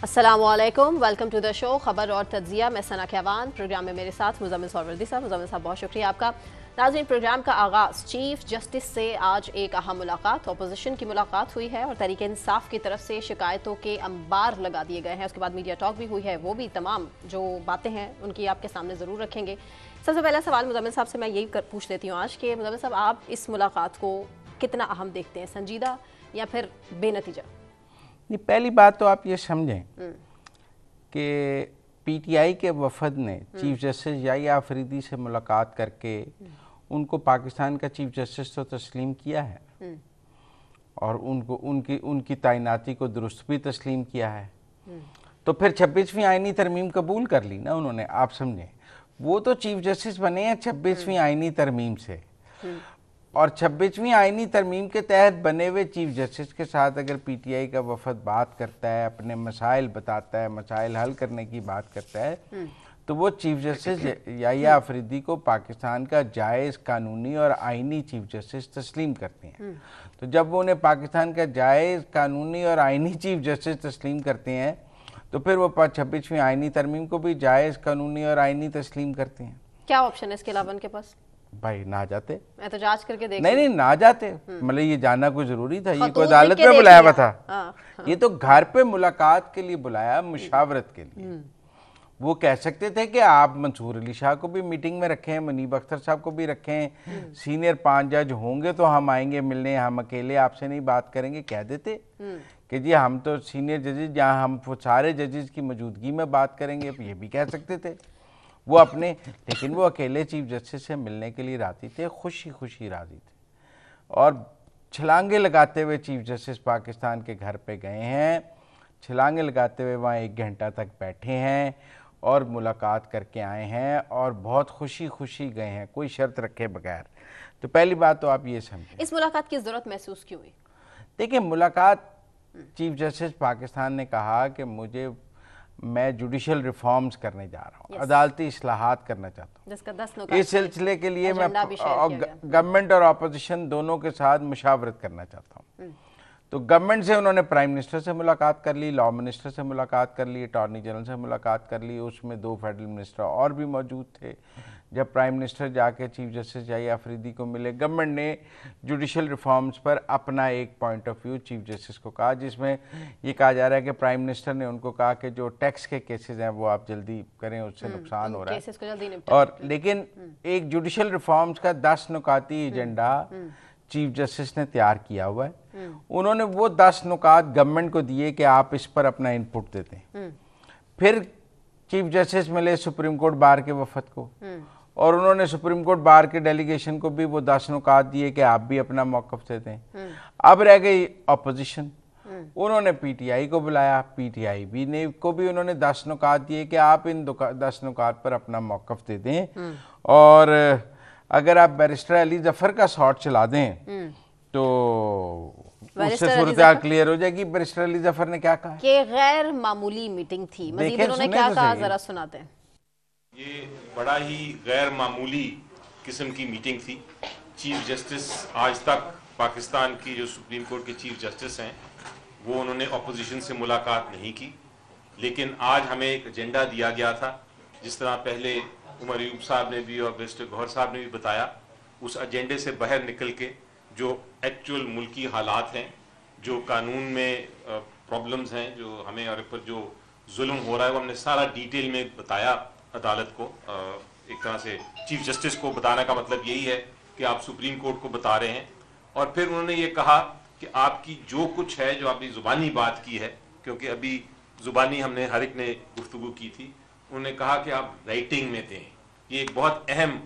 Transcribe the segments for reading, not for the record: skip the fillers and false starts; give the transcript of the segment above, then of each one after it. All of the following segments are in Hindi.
अस्सलामुअलैकुम, वेलकम टू द शो खबर और तज्जिया। मैं सना कहवान, प्रोग्राम में मेरे साथ मुज़म्मिल सौरवर्दी साहब। मुज़म्मिल साहब बहुत शुक्रिया आपका। नाज़रीन, प्रोग्राम का आगाज़ चीफ जस्टिस से आज एक अहम मुलाकात, अपोजिशन की मुलाकात हुई है और तहरीक इंसाफ की तरफ से शिकायतों के अंबार लगा दिए गए हैं। उसके बाद मीडिया टॉक भी हुई है, वो भी तमाम जो बातें हैं उनकी आपके सामने ज़रूर रखेंगे। सबसे पहला सवाल मुज़म्मिल साहब से मैं यही पूछ लेती हूँ आज कि मुज़म्मिल साहब, आप इस मुलाकात को कितना अहम देखते हैं, संजीदा या फिर बेनतीजा? नहीं, पहली बात तो आप ये समझें कि पीटीआई के वफद ने चीफ जस्टिस याहिया अफरीदी से मुलाकात करके उनको पाकिस्तान का चीफ जस्टिस तो तस्लीम किया है और उनको उनकी तैनाती को दुरुस्त भी तस्लीम किया है। तो फिर 26वीं आईनी तरमीम कबूल कर ली ना उन्होंने। आप समझें, वो तो चीफ जस्टिस बने हैं 26वीं आईनी तरमीम से, और 26वीं आईनी तरमीम के तहत बने हुए चीफ जस्टिस के साथ अगर पीटीआई का वफद बात करता है, अपने मसाइल बताता है, मसाइल हल करने की बात करता है, तो वो चीफ जस्टिस याहिया अफरीदी को पाकिस्तान का जायज़ कानूनी और आईनी चीफ जस्टिस तस्लीम करते हैं। तो जब वो उन्हें पाकिस्तान का जायज़ कानूनी और आईनी चीफ जस्टिस तस्लीम करते हैं, तो फिर वो 26वीं आईनी तरमीम को भी जायज़ कानूनी और आईनी तस्लीम करते हैं। क्या ऑप्शन है इसके अलावा उनके पास? भाई ना जाते, एहतजाज करके देख नहीं ना जाते, मतलब ये जानना कोई जरूरी था? ये कोई खतूत अदालत लिख के में बुलाया हुआ देख लिया। था? ये तो घर पे मुलाकात के लिए बुलाया, मुशावरत के लिए। वो कह सकते थे कि आप मंसूर अली शाह को भी मीटिंग में रखें, मुनीब अख्तर साहब को भी रखें, सीनियर 5 जज होंगे तो हम आएंगे मिलने, हम अकेले आपसे नहीं बात करेंगे। कह देते कि जी हम तो सीनियर जजेस, जहाँ हम सारे जजेस की मौजूदगी में बात करेंगे, ये भी कह सकते थे वो अपने। लेकिन वो अकेले चीफ जस्टिस से मिलने के लिए राजी थे, खुशी खुशी राजी थे, और छलांगे लगाते हुए चीफ जस्टिस पाकिस्तान के घर पे गए हैं, छलांगे लगाते हुए वहाँ 1 घंटा तक बैठे हैं और मुलाकात करके आए हैं और बहुत खुशी खुशी गए हैं, कोई शर्त रखे बगैर। तो पहली बात तो आप ये समझें, इस मुलाकात की ज़रूरत महसूस क्यों हुई? देखिए, मुलाकात चीफ जस्टिस पाकिस्तान ने कहा कि मैं जुडिशल रिफॉर्म्स करने जा रहा हूँ, अदालती इस्लाहात करना चाहता हूँ, जिसका 10 इस सिलसिले के लिए मैं गवर्नमेंट और अपोजिशन दोनों के साथ मुशावरत करना चाहता हूँ। तो गवर्नमेंट से उन्होंने प्राइम मिनिस्टर से मुलाकात कर ली, लॉ मिनिस्टर से मुलाकात कर ली, अटॉर्नी जनरल से मुलाकात कर ली, उसमें 2 फेडरल मिनिस्टर और भी मौजूद थे। जब प्राइम मिनिस्टर जाके चीफ जस्टिस याहिया अफरीदी को मिले, गवर्नमेंट ने जुडिशल रिफॉर्म्स पर अपना एक point of view chief justice को कहा, जिसमें ये कहा जा रहा है कि प्राइम मिनिस्टर ने उनको कहा कि जो टैक्स के केसेस हैं वो आप जल्दी करें, उससे नुकसान हो रहा है। और लेकिन एक जुडिशल रिफॉर्म्स का 10 नुकाती एजेंडा चीफ जस्टिस ने तैयार किया हुआ है। उन्होंने वो 10 नुकात गवर्नमेंट को दिए कि आप इस पर अपना इनपुट देते हैं। फिर चीफ जस्टिस मिले सुप्रीम कोर्ट बार के वफद को, और उन्होंने सुप्रीम कोर्ट बार के डेलीगेशन को भी वो 10 नुकात दिए कि आप भी अपना मौक़िफ़ देते हैं। अब रह गई अपोजिशन, उन्होंने पीटीआई को बुलाया, पीटीआई को भी उन्होंने 10 नुकात दिए कि आप इन 10 नुकात पर अपना मौक़िफ़ दे दें, और अगर आप बैरिस्टर अली जफर का शॉट चला दें तो उससे सूरत क्लियर हो जाएगी। बैरिस्टर अली जफर ने क्या कहा कि गैर मामूली मीटिंग थी, मजीद उन्होंने क्या कहा, जरा सुनाते हैं। ये बड़ा ही गैर मामूली किस्म की मीटिंग थी। चीफ जस्टिस आज तक पाकिस्तान की जो सुप्रीम कोर्ट के चीफ जस्टिस हैं वो उन्होंने अपोजिशन से मुलाकात नहीं की, लेकिन आज हमें एक एजेंडा दिया गया था, जिस तरह पहले उमर अयूब साहब ने भी और बैरिस्टर गौहर साहब ने भी बताया। उस एजेंडे से बाहर निकल के जो एक्चुअल मुल्की हालात हैं, जो कानून में प्रॉब्लम्स हैं, जो हमें और पर जो जुल्म हो रहा है, वो हमने सारा डिटेल में बताया अदालत को। एक तरह से चीफ जस्टिस को बताने का मतलब यही है कि आप सुप्रीम कोर्ट को बता रहे हैं। और फिर उन्होंने ये कहा कि आपकी जो कुछ है, जो आपने ज़ुबानी बात की है, क्योंकि अभी ज़ुबानी हमने हर एक ने गुफ्तगू की थी, उन्होंने कहा कि आप राइटिंग में दें। ये एक बहुत अहम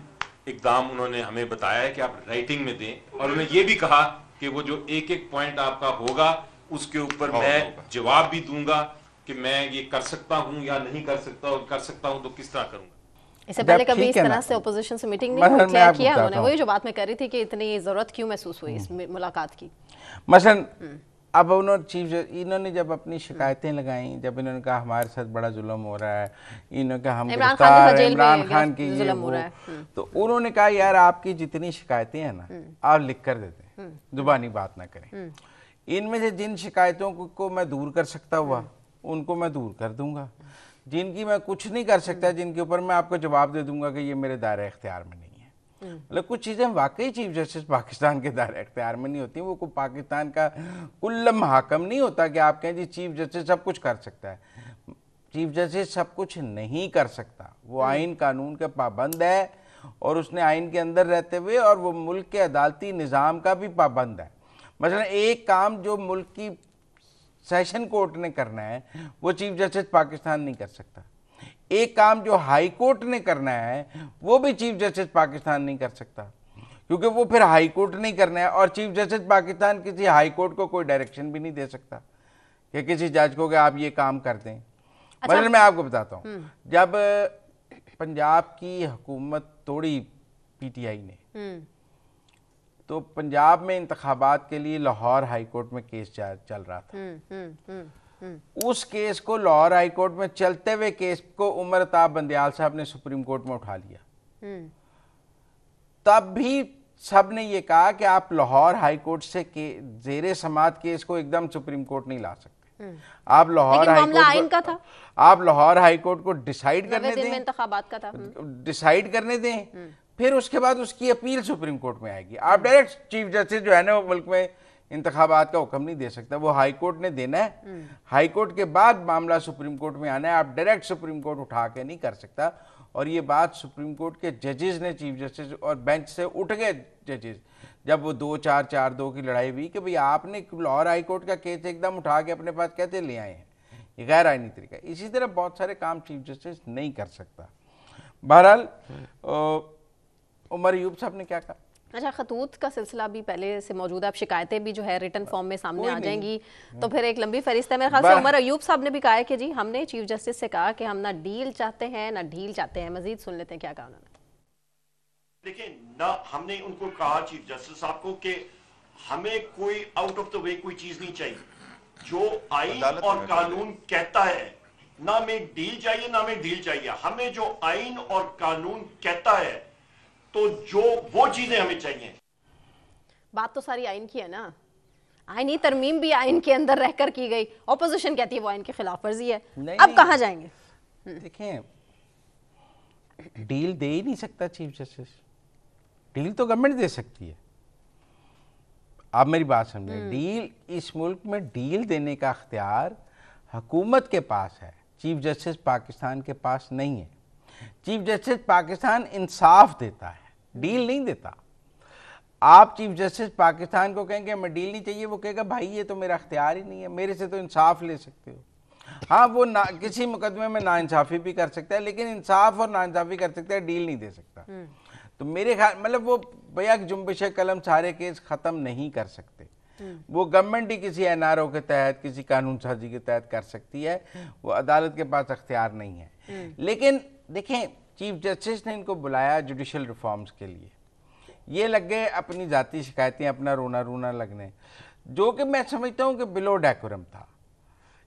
इकदाम उन्होंने हमें बताया है कि आप राइटिंग में दें, और उन्होंने ये भी कहा कि वो जो एक एक पॉइंट आपका होगा उसके ऊपर मैं जवाब भी दूंगा कि मैं ये कर सकता हूं या नहीं कर सकता, और कर सकता हूं तो किस तरह करूंगा। इससे पहले कभी इस तरह से ऑपोजिशन से मीटिंग नहीं हुई, क्लियर किया उन्होंने। वही जो बात मैं कर रही थी कि इतनी जरूरत क्यों महसूस हुई इस मुलाकात की। मसलन अब इन्होंने जब अपनी शिकायतें लगाई, जब इन्होंने कहा हमारे साथ बड़ा जुल्म हो रहा है, इन्होंने कहा हम इमरान खान की ये वो, तो उन्होंने कहा यार आपकी जितनी शिकायतें हैं ना आप लिख कर देते हैं, जुबानी बात ना करें। इनमें से जिन शिकायतों को मैं दूर कर सकता हुआ उनको मैं दूर कर दूंगा। जिनकी मैं कुछ नहीं कर सकता, जिनके ऊपर मैं आपको जवाब दे दूंगा कि ये मेरे दायरे इख्तियार में नहीं है। मतलब कुछ चीज़ें वाकई चीफ जस्टिस पाकिस्तान के दायरे इख्तियार में नहीं होती। वो कोई पाकिस्तान का कुल्लम हाकम नहीं होता कि आप कहें जी चीफ जस्टिस सब कुछ कर सकता है। चीफ जस्टिस सब कुछ नहीं कर सकता। वो आइन कानून के पाबंद है और उसने आइन के अंदर रहते हुए और वो मुल्क के अदालती निज़ाम का भी पाबंद है। मसलन एक काम जो मुल्क की सेशन कोर्ट ने करना है वो चीफ जस्टिस पाकिस्तान नहीं कर सकता। एक काम जो हाई कोर्ट ने करना है वो भी चीफ जस्टिस पाकिस्तान नहीं कर सकता, क्योंकि वो फिर हाई कोर्ट नहीं करना है। और चीफ जस्टिस पाकिस्तान किसी हाई कोर्ट को कोई डायरेक्शन भी नहीं दे सकता कि किसी जज को कि आप ये काम कर दें। अच्छा। मतलब मैं आपको बताता हूँ, जब पंजाब की हुकूमत तोड़ी पीटीआई ने, तो पंजाब में इंतखाबात के लिए लाहौर हाई कोर्ट में केस चल रहा था। उस केस को लाहौर हाई कोर्ट में चलते हुए केस को उमर अताब बंदयाल साहब ने सुप्रीम कोर्ट में उठा लिया। तब भी सब ने ये कहा कि आप लाहौर हाई कोर्ट से जेरे समात केस को एकदम सुप्रीम कोर्ट नहीं ला सकते। आप लाहौर हाई कोर्ट का था, आप लाहौर हाई कोर्ट को डिसाइड करने दें, इंतखाबात का था, डिसाइड करने दें, फिर उसके बाद उसकी अपील सुप्रीम कोर्ट में आएगी। आप डायरेक्ट चीफ जस्टिस जो है ना वो मुल्क में इंतखाबात का हुक्म नहीं दे सकता, वो हाई कोर्ट ने देना है। हाई कोर्ट के बाद मामला सुप्रीम कोर्ट में आना है। आप डायरेक्ट सुप्रीम कोर्ट उठा के नहीं कर सकता। और ये बात सुप्रीम कोर्ट के जजेस ने, चीफ जस्टिस और बेंच से उठ गए जजेस, जब वो 2-4-4-2 की लड़ाई हुई कि भाई आपने लाहौर हाई कोर्ट का केस एकदम उठा के अपने पास कैसे ले आए हैं, ये गैर आईनी तरीका। इसी तरह बहुत सारे काम चीफ जस्टिस नहीं कर सकता। बहरहाल उमर अयूब साहब ने क्या कहा? अच्छा, खतूत का सिलसिला भी पहले से मौजूद है। अब शिकायतें भी जो है रिटर्न फॉर्म में सामने आ जाएंगी, तो फिर एक लंबी फहरिस्त है। मेरे ख्याल से उमर अयूब साहब ने भी कहा है कि जी हमने चीफ जस्टिस से कहा कि हम ना डील चाहते हैं ना ढील चाहते हैं। मजीद सुन लेते हैं क्या कहा उन्होंने। देखिए ना, हमने उनको कहा चीफ जस्टिस साहब को कि हमें कोई आउट ऑफ द वे कोई चीज नहीं चाहिए। जो आइन और कानून कहता है, ना हमें डील चाहिए ना हमें ढील चाहिए। हमें जो आइन और कानून कहता है तो जो वो चीजें हमें चाहिए। बात तो सारी आइन की है ना, आईनी तरमीम भी आइन के अंदर रहकर की गई। ऑपोजिशन कहती है वो आइन के खिलाफ वर्जी है। अब कहां जाएंगे? देखें, डील दे ही नहीं सकता चीफ जस्टिस। डील तो गवर्नमेंट दे सकती है। आप मेरी बात समझें, डील इस मुल्क में डील देने का अख्तियार हुकूमत के पास है, चीफ जस्टिस पाकिस्तान के पास नहीं है। चीफ जस्टिस पाकिस्तान इंसाफ देता है, डील नहीं देता। आप चीफ जस्टिस पाकिस्तान को कहेंगे हमें डील नहीं चाहिए, वो कहेगा भाई ये तो मेरा अख्तियार ही नहीं है, मेरे से तो इंसाफ ले सकते हो। हाँ, वो किसी मुकदमे में नाइंसाफी भी कर सकता है, लेकिन इंसाफ और नाइंसाफी कर सकता है, डील नहीं दे सकता। तो मेरे ख्याल मतलब वो भैया जुम्बिश कलम सारे केस ख़त्म नहीं कर सकते। वो गवर्नमेंट ही किसी एनआरओ के तहत, किसी कानून साजी के तहत कर सकती है, वो अदालत के पास अख्तियार नहीं है। लेकिन देखें, चीफ जस्टिस ने इनको बुलाया जुडिशल रिफॉर्म्स के लिए। ये लग गए अपनी जाती शिकायतें, अपना रोना रोना लगने, जो कि मैं समझता हूँ कि बिलो डेकोरम था।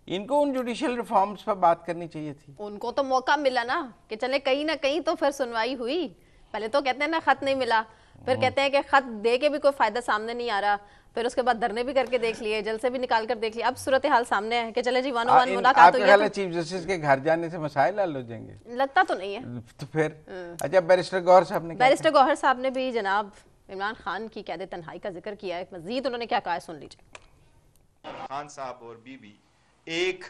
इनको उन जुडिशल रिफॉर्म्स पर बात करनी चाहिए थी। उनको तो मौका मिला ना कि चले कहीं ना कहीं तो फिर सुनवाई हुई। पहले तो कहते हैं ना खत नहीं मिला, फिर कहते हैं कि खत दे के भी कोई फायदा सामने नहीं आ रहा, फिर उसके बाद धरने भी करके देख लिए, जल से भी निकाल कर देख लिया। अब सूरत हाल सामने है कि चले जी 101 मुलाकात हुई है। चीफ जस्टिस के घर जाने से मसाइल हल हो जाएंगे? लगता तो नहीं है। तो फिर अच्छा, बैरिस्टर गौहर साहब ने जनाब इमरान खान की कैद तन्हाई का जिक्र किया है। मजीद उन्होंने क्या कहा है, सुन लीजिए। खान साहब और बीबी एक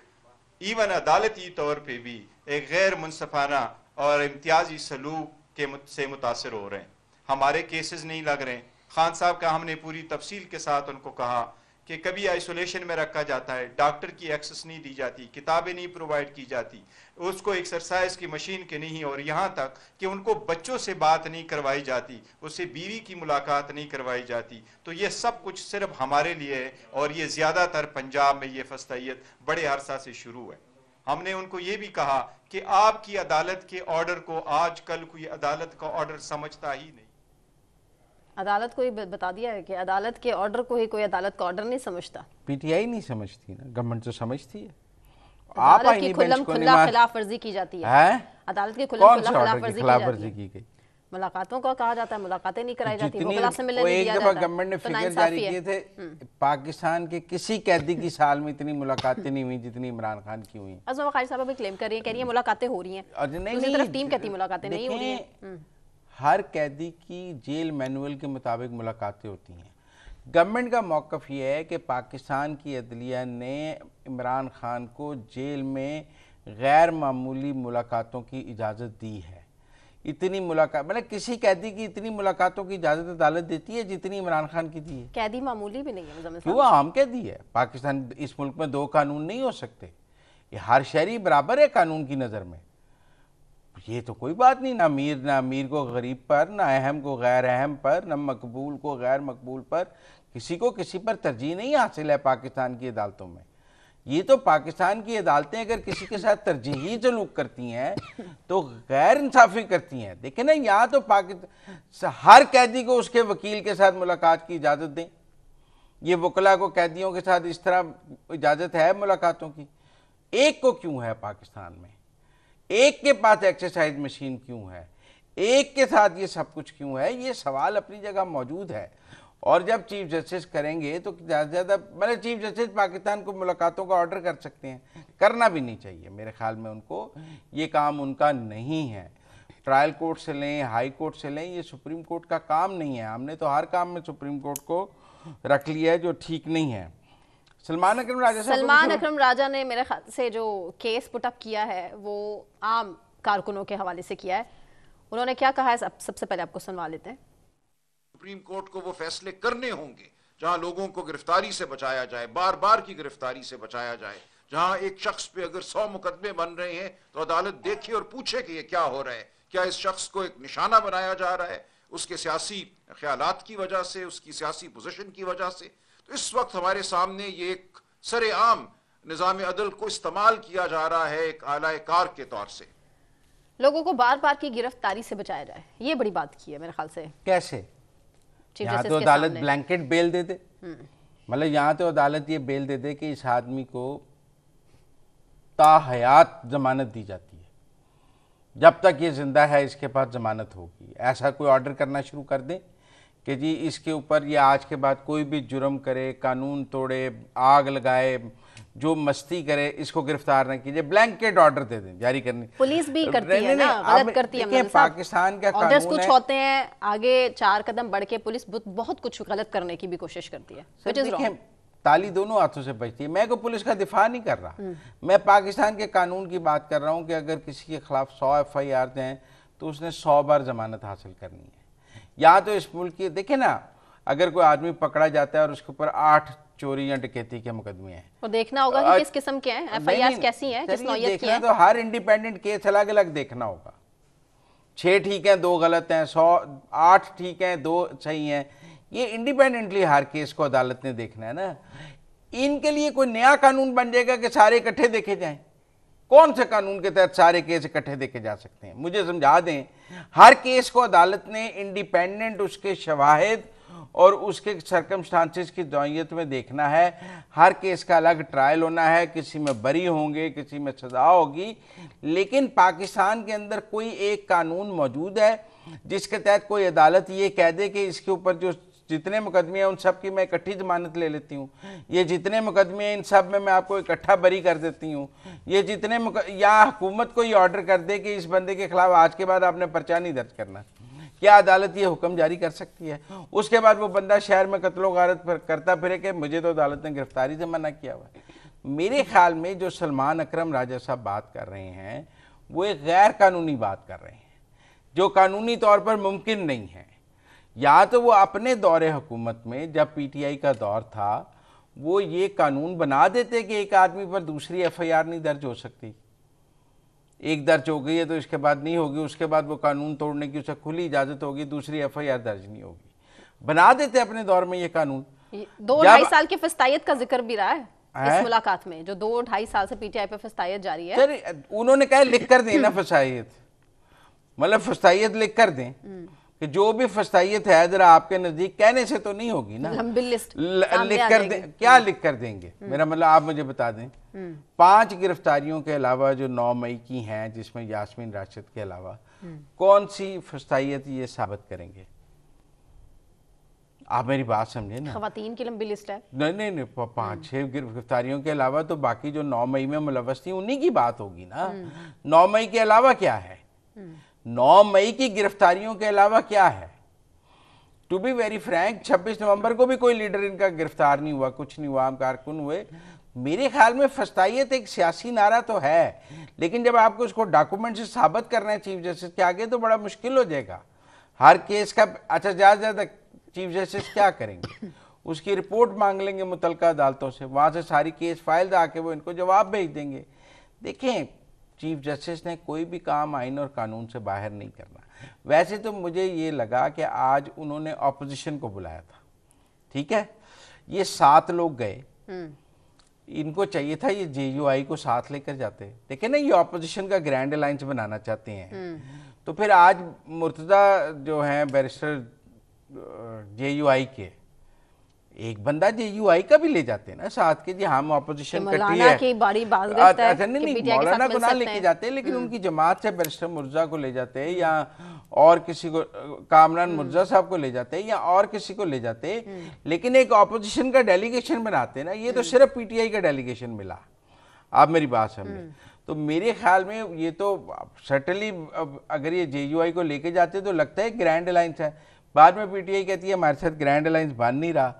इवन अदालती तौर पे भी एक गैर मुनसफाना और इम्तियाजी सलूक से मुतासर हो रहे हैं। हमारे केसेस नहीं लग रहे। खान साहब का हमने पूरी तफसील के साथ उनको कहा कि कभी आइसोलेशन में रखा जाता है, डॉक्टर की एक्सेस नहीं दी जाती, किताबें नहीं प्रोवाइड की जाती, उसको एक्सरसाइज की मशीन के नहीं, और यहाँ तक कि उनको बच्चों से बात नहीं करवाई जाती, उससे बीवी की मुलाकात नहीं करवाई जाती। तो ये सब कुछ सिर्फ हमारे लिए है, और ये ज़्यादातर पंजाब में ये फस्तायत बड़े अरसा से शुरू है। हमने उनको ये भी कहा कि आपकी अदालत के ऑर्डर को आजकल कोई अदालत का ऑर्डर समझता ही नहीं। अदालत को ही बता दिया है कि अदालत के ऑर्डर को ही कोई अदालत का ऑर्डर नहीं समझता। पीटीआई नहीं समझती ना, गवर्नमेंट तो समझती है। आप की खुल्ला खिलाफ वर्जी की जाती है। अदालत की खिलाफ वर्जी की गई। मुलाकातों का कहा जाता है, मुलाकातें नहीं कराई जाती, वकला से मिलने नहीं एक दिया दफा जाता है। गवर्नमेंट ने तो फिगर जारी किए थे, पाकिस्तान के किसी कैदी की साल में इतनी मुलाकातें नहीं हुई जितनी इमरान खान की हुई। अज़मा वक़ारी साहब अभी क्लेम कर रही हैं, कह रही हैं मुलाकातें हो रही हैं, दूसरी तरफ टीम कहती है मुलाकातें नहीं हो रही हैं। हर कैदी की जेल मैनुअल के मुताबिक मुलाकातें होती हैं। गवर्नमेंट का मौक़िफ़ ये है कि पाकिस्तान की अदलिया ने इमरान खान को जेल में गैर मामूली मुलाकातों की इजाज़त दी है। इतनी मुलाकात, मतलब किसी कैदी की इतनी मुलाकातों की इजाज़त अदालत देती है जितनी इमरान खान की दी है। कैदी मामूली भी नहीं है, क्यों आम कैदी है। पाकिस्तान, इस मुल्क में दो कानून नहीं हो सकते, ये हर शहरी बराबर है कानून की नज़र में। ये तो कोई बात नहीं, ना अमीर को गरीब पर, ना अहम को गैर अहम पर, ना मकबूल को गैर मकबूल पर, किसी को किसी पर तरजीह नहीं हासिल है पाकिस्तान की अदालतों में। ये तो पाकिस्तान की अदालतें अगर किसी के साथ तरजीही सलूक करती हैं तो गैर इंसाफ़ी करती हैं। देखें ना, यहाँ तो पाकिस्तान हर कैदी को उसके वकील के साथ मुलाकात की इजाज़त दें। ये वकला को कैदियों के साथ इस तरह इजाज़त है मुलाकातों की, एक को क्यों है पाकिस्तान में? एक के पास एक्सरसाइज मशीन क्यों है? एक के साथ ये सब कुछ क्यों है? ये सवाल अपनी जगह मौजूद है। और जब चीफ जस्टिस करेंगे तो ज़्यादा से ज़्यादा, मतलब चीफ जस्टिस पाकिस्तान को मुलाकातों का ऑर्डर कर सकते हैं, करना भी नहीं चाहिए मेरे ख्याल में उनको, ये काम उनका नहीं है। ट्रायल कोर्ट से लें, हाई कोर्ट से लें, ये सुप्रीम कोर्ट का काम नहीं है। हमने तो हर काम में सुप्रीम कोर्ट को रख लिया है, जो ठीक नहीं है। सलमान अकरम राजा ने मेरे ख्याल से जो केस पुटअप किया है वो आम कारकुनों के हवाले से किया है। उन्होंने क्या कहा है, सबसे पहले आपको सुनवा लेते हैं। सुप्रीम कोर्ट को वो फैसले करने होंगे जहां लोगों को गिरफ्तारी से बचाया जाए, बार बार की गिरफ्तारी से बचाया जाए। जहां एक शख्स पे अगर 100 मुकदमे बन रहे हैं तो अदालत देखे और पूछे कि ये क्या हो रहा है, क्या इस शख्स को एक निशाना बनाया जा रहा है उसके सियासी ख्यालात की वजह से, उसकी सियासी पोजीशन की वजह से। तो इस वक्त हमारे सामने ये एक सरेआम निज़ाम अदल को इस्तेमाल किया जा रहा है एक आला कार के तौर से। लोगों को बार बार की गिरफ्तारी से बचाया जाए, ये बड़ी बात की है मेरे ख्याल से। कैसे? यहाँ तो अदालत ब्लैंकेट बेल दे दे, मतलब यहाँ तो अदालत ये बेल दे दे कि इस आदमी को ताहयात जमानत दी जाती है, जब तक ये जिंदा है इसके पास जमानत होगी। ऐसा कोई ऑर्डर करना शुरू कर दें कि जी इसके ऊपर ये आज के बाद कोई भी जुर्म करे, कानून तोड़े, आग लगाए, जो मस्ती करे, इसको गिरफ्तार न कीजिए। ब्लैंकेट ऑर्डर दे दें, जारी करने। पुलिस भी करती है ना, गलत करती है। पाकिस्तान का कानून कुछ होते हैं, आगे 4 कदम बढ़ के पुलिस बहुत कुछ गलत करने की भी कोशिश करती है। ताली दोनों हाथों से बजती है। मैं को पुलिस का दिफा नहीं कर रहा, मैं पाकिस्तान के कानून की बात कर रहा हूँ कि अगर किसी के खिलाफ 100 FIR हैं तो उसने 100 बार जमानत हासिल करनी है। या तो इस मुल्क की देखे ना, अगर कोई आदमी पकड़ा जाता है और उसके ऊपर 8 चोरी या डकैती के मुकदमे हैं, तो देखना होगा कि किस किस्म के हैं, FIR कैसी हैं, किस नौयत की हैं। तो हर इंडिपेंडेंट केस अलग अलग देखना होगा। 6 ठीक हैं, 2 गलत हैं, 8 ठीक हैं, 2 सही हैं। ये इंडिपेंडेंटली हर केस को अदालत ने देखना है ना। इनके लिए कोई नया कानून बन जाएगा कि सारे इकट्ठे देखे जाएं? कौन से कानून के तहत सारे केस इकट्ठे देखे जा सकते हैं? मुझे समझा दें। हर केस को अदालत ने इंडिपेंडेंट उसके शवाहिद और उसके सर्कमस्टांसेस की नौयत में देखना है। हर केस का अलग ट्रायल होना है, किसी में बरी होंगे, किसी में सजा होगी। लेकिन पाकिस्तान के अंदर कोई एक कानून मौजूद है जिसके तहत कोई अदालत ये कह दे कि इसके ऊपर जो जितने मुकदमे हैं उन सब की मैं इकट्ठी जमानत ले लेती हूँ, ये जितने मुकदमे हैं इन सब में मैं आपको इकट्ठा बरी कर देती हूँ, ये जितने या हुकूमत को ये ऑर्डर कर दे कि इस बंदे के खिलाफ आज के बाद आपने पर्चा नहीं दर्ज करना। क्या अदालत ये हुक्म जारी कर सकती है? उसके बाद वो बंदा शहर में कत्लो गारत करता फिरे कि मुझे तो अदालत ने गिरफ्तारी से मना किया हुआ है। मेरे ख्याल में जो सलमान अकरम राजा साहब बात कर रहे हैं वो एक गैर कानूनी बात कर रहे हैं, जो कानूनी तौर पर मुमकिन नहीं है। या तो वो अपने दौरे हुकूमत में जब PTI का दौर था वो ये कानून बना देते कि एक आदमी पर दूसरी FIR नहीं दर्ज हो सकती, एक दर्ज हो गई है तो इसके बाद नहीं होगी, उसके बाद वो कानून तोड़ने की उसे खुली इजाजत होगी, दूसरी FIR दर्ज नहीं होगी। बना देते अपने दौर में ये कानून। 2-2.5 साल की फस्तायत का जिक्र भी रहा है इस मुलाकात में, जो 2-2.5 साल से PTI पे फस्तायत जारी है। सर उन्होंने कहा लिख कर दें ना फसायत, मतलब फस्तायत लिख कर दें, कि जो भी फस्तायत है जरा आपके नजदीक कहने से तो नहीं होगी ना, लंबी लिस्ट लिख कर क्या लिख कर देंगे? मेरा मतलब आप मुझे बता दें 5 गिरफ्तारियों के अलावा जो 9 मई की हैं, जिसमें यास्मीन राशिद के अलावा कौन सी फस्तायत ये साबित करेंगे? आप मेरी बात समझे ना, खवातीन की लंबी लिस्ट है। नहीं 5-6 गिरफ्तारियों के अलावा तो बाकी जो 9 मई में मुलव्वस थी उन्हीं की बात होगी ना। 9 मई के अलावा क्या है? 9 मई की गिरफ्तारियों के अलावा क्या है? टू बी वेरी फ्रैंक, 26 नवंबर को भी कोई लीडर इनका गिरफ्तार नहीं हुआ, कुछ नहीं हुआ, आम कारकुन हुए। मेरे ख्याल में फस्तायत एक सियासी नारा तो है, लेकिन जब आपको उसको डॉक्यूमेंट से साबित करना है चीफ जस्टिस के आगे तो बड़ा मुश्किल हो जाएगा हर केस का। अच्छा, ज्यादा चीफ जस्टिस क्या करेंगे? उसकी रिपोर्ट मांग लेंगे मुतलका अदालतों से, वहां से सारी केस फाइल आके वो इनको जवाब भेज देंगे। देखें, चीफ जस्टिस ने कोई भी काम आइन और कानून से बाहर नहीं करना। वैसे तो मुझे ये लगा कि आज उन्होंने ऑपोजिशन को बुलाया था, ठीक है, ये 7 लोग गए, इनको चाहिए था ये JUI को साथ लेकर जाते। देखे ना, ये ऑपोजिशन का ग्रैंड अलायंस बनाना चाहते हैं। तो फिर आज मुर्तजा जो हैं बैरिस्टर JUI के, एक बंदा JUI का भी ले जाते हैं ना साथ के, जी हम ऑपोजिशन कट्टी है की बड़ी बात अच्छा नहीं मौलाना को ना लेके जाते हैं, लेकिन उनकी जमात से बैरिस्टर मुर्जा को ले जाते हैं, या और किसी को, कामरान मुर्जा साहब को ले जाते हैं, या और किसी को ले जाते हैं, लेकिन एक ऑपोजिशन का डेलीगेशन बनाते हैं ना। ये तो सिर्फ PTI का डेलीगेशन मिला, आप मेरी बात समझे। तो मेरे ख्याल में ये तो सर्टनली अगर ये JUI को लेके जाते तो लगता है ग्रैंड अलायंस है। बाद में PTI कहती है हमारे साथ ग्रैंड अलायंस बन नहीं रहा।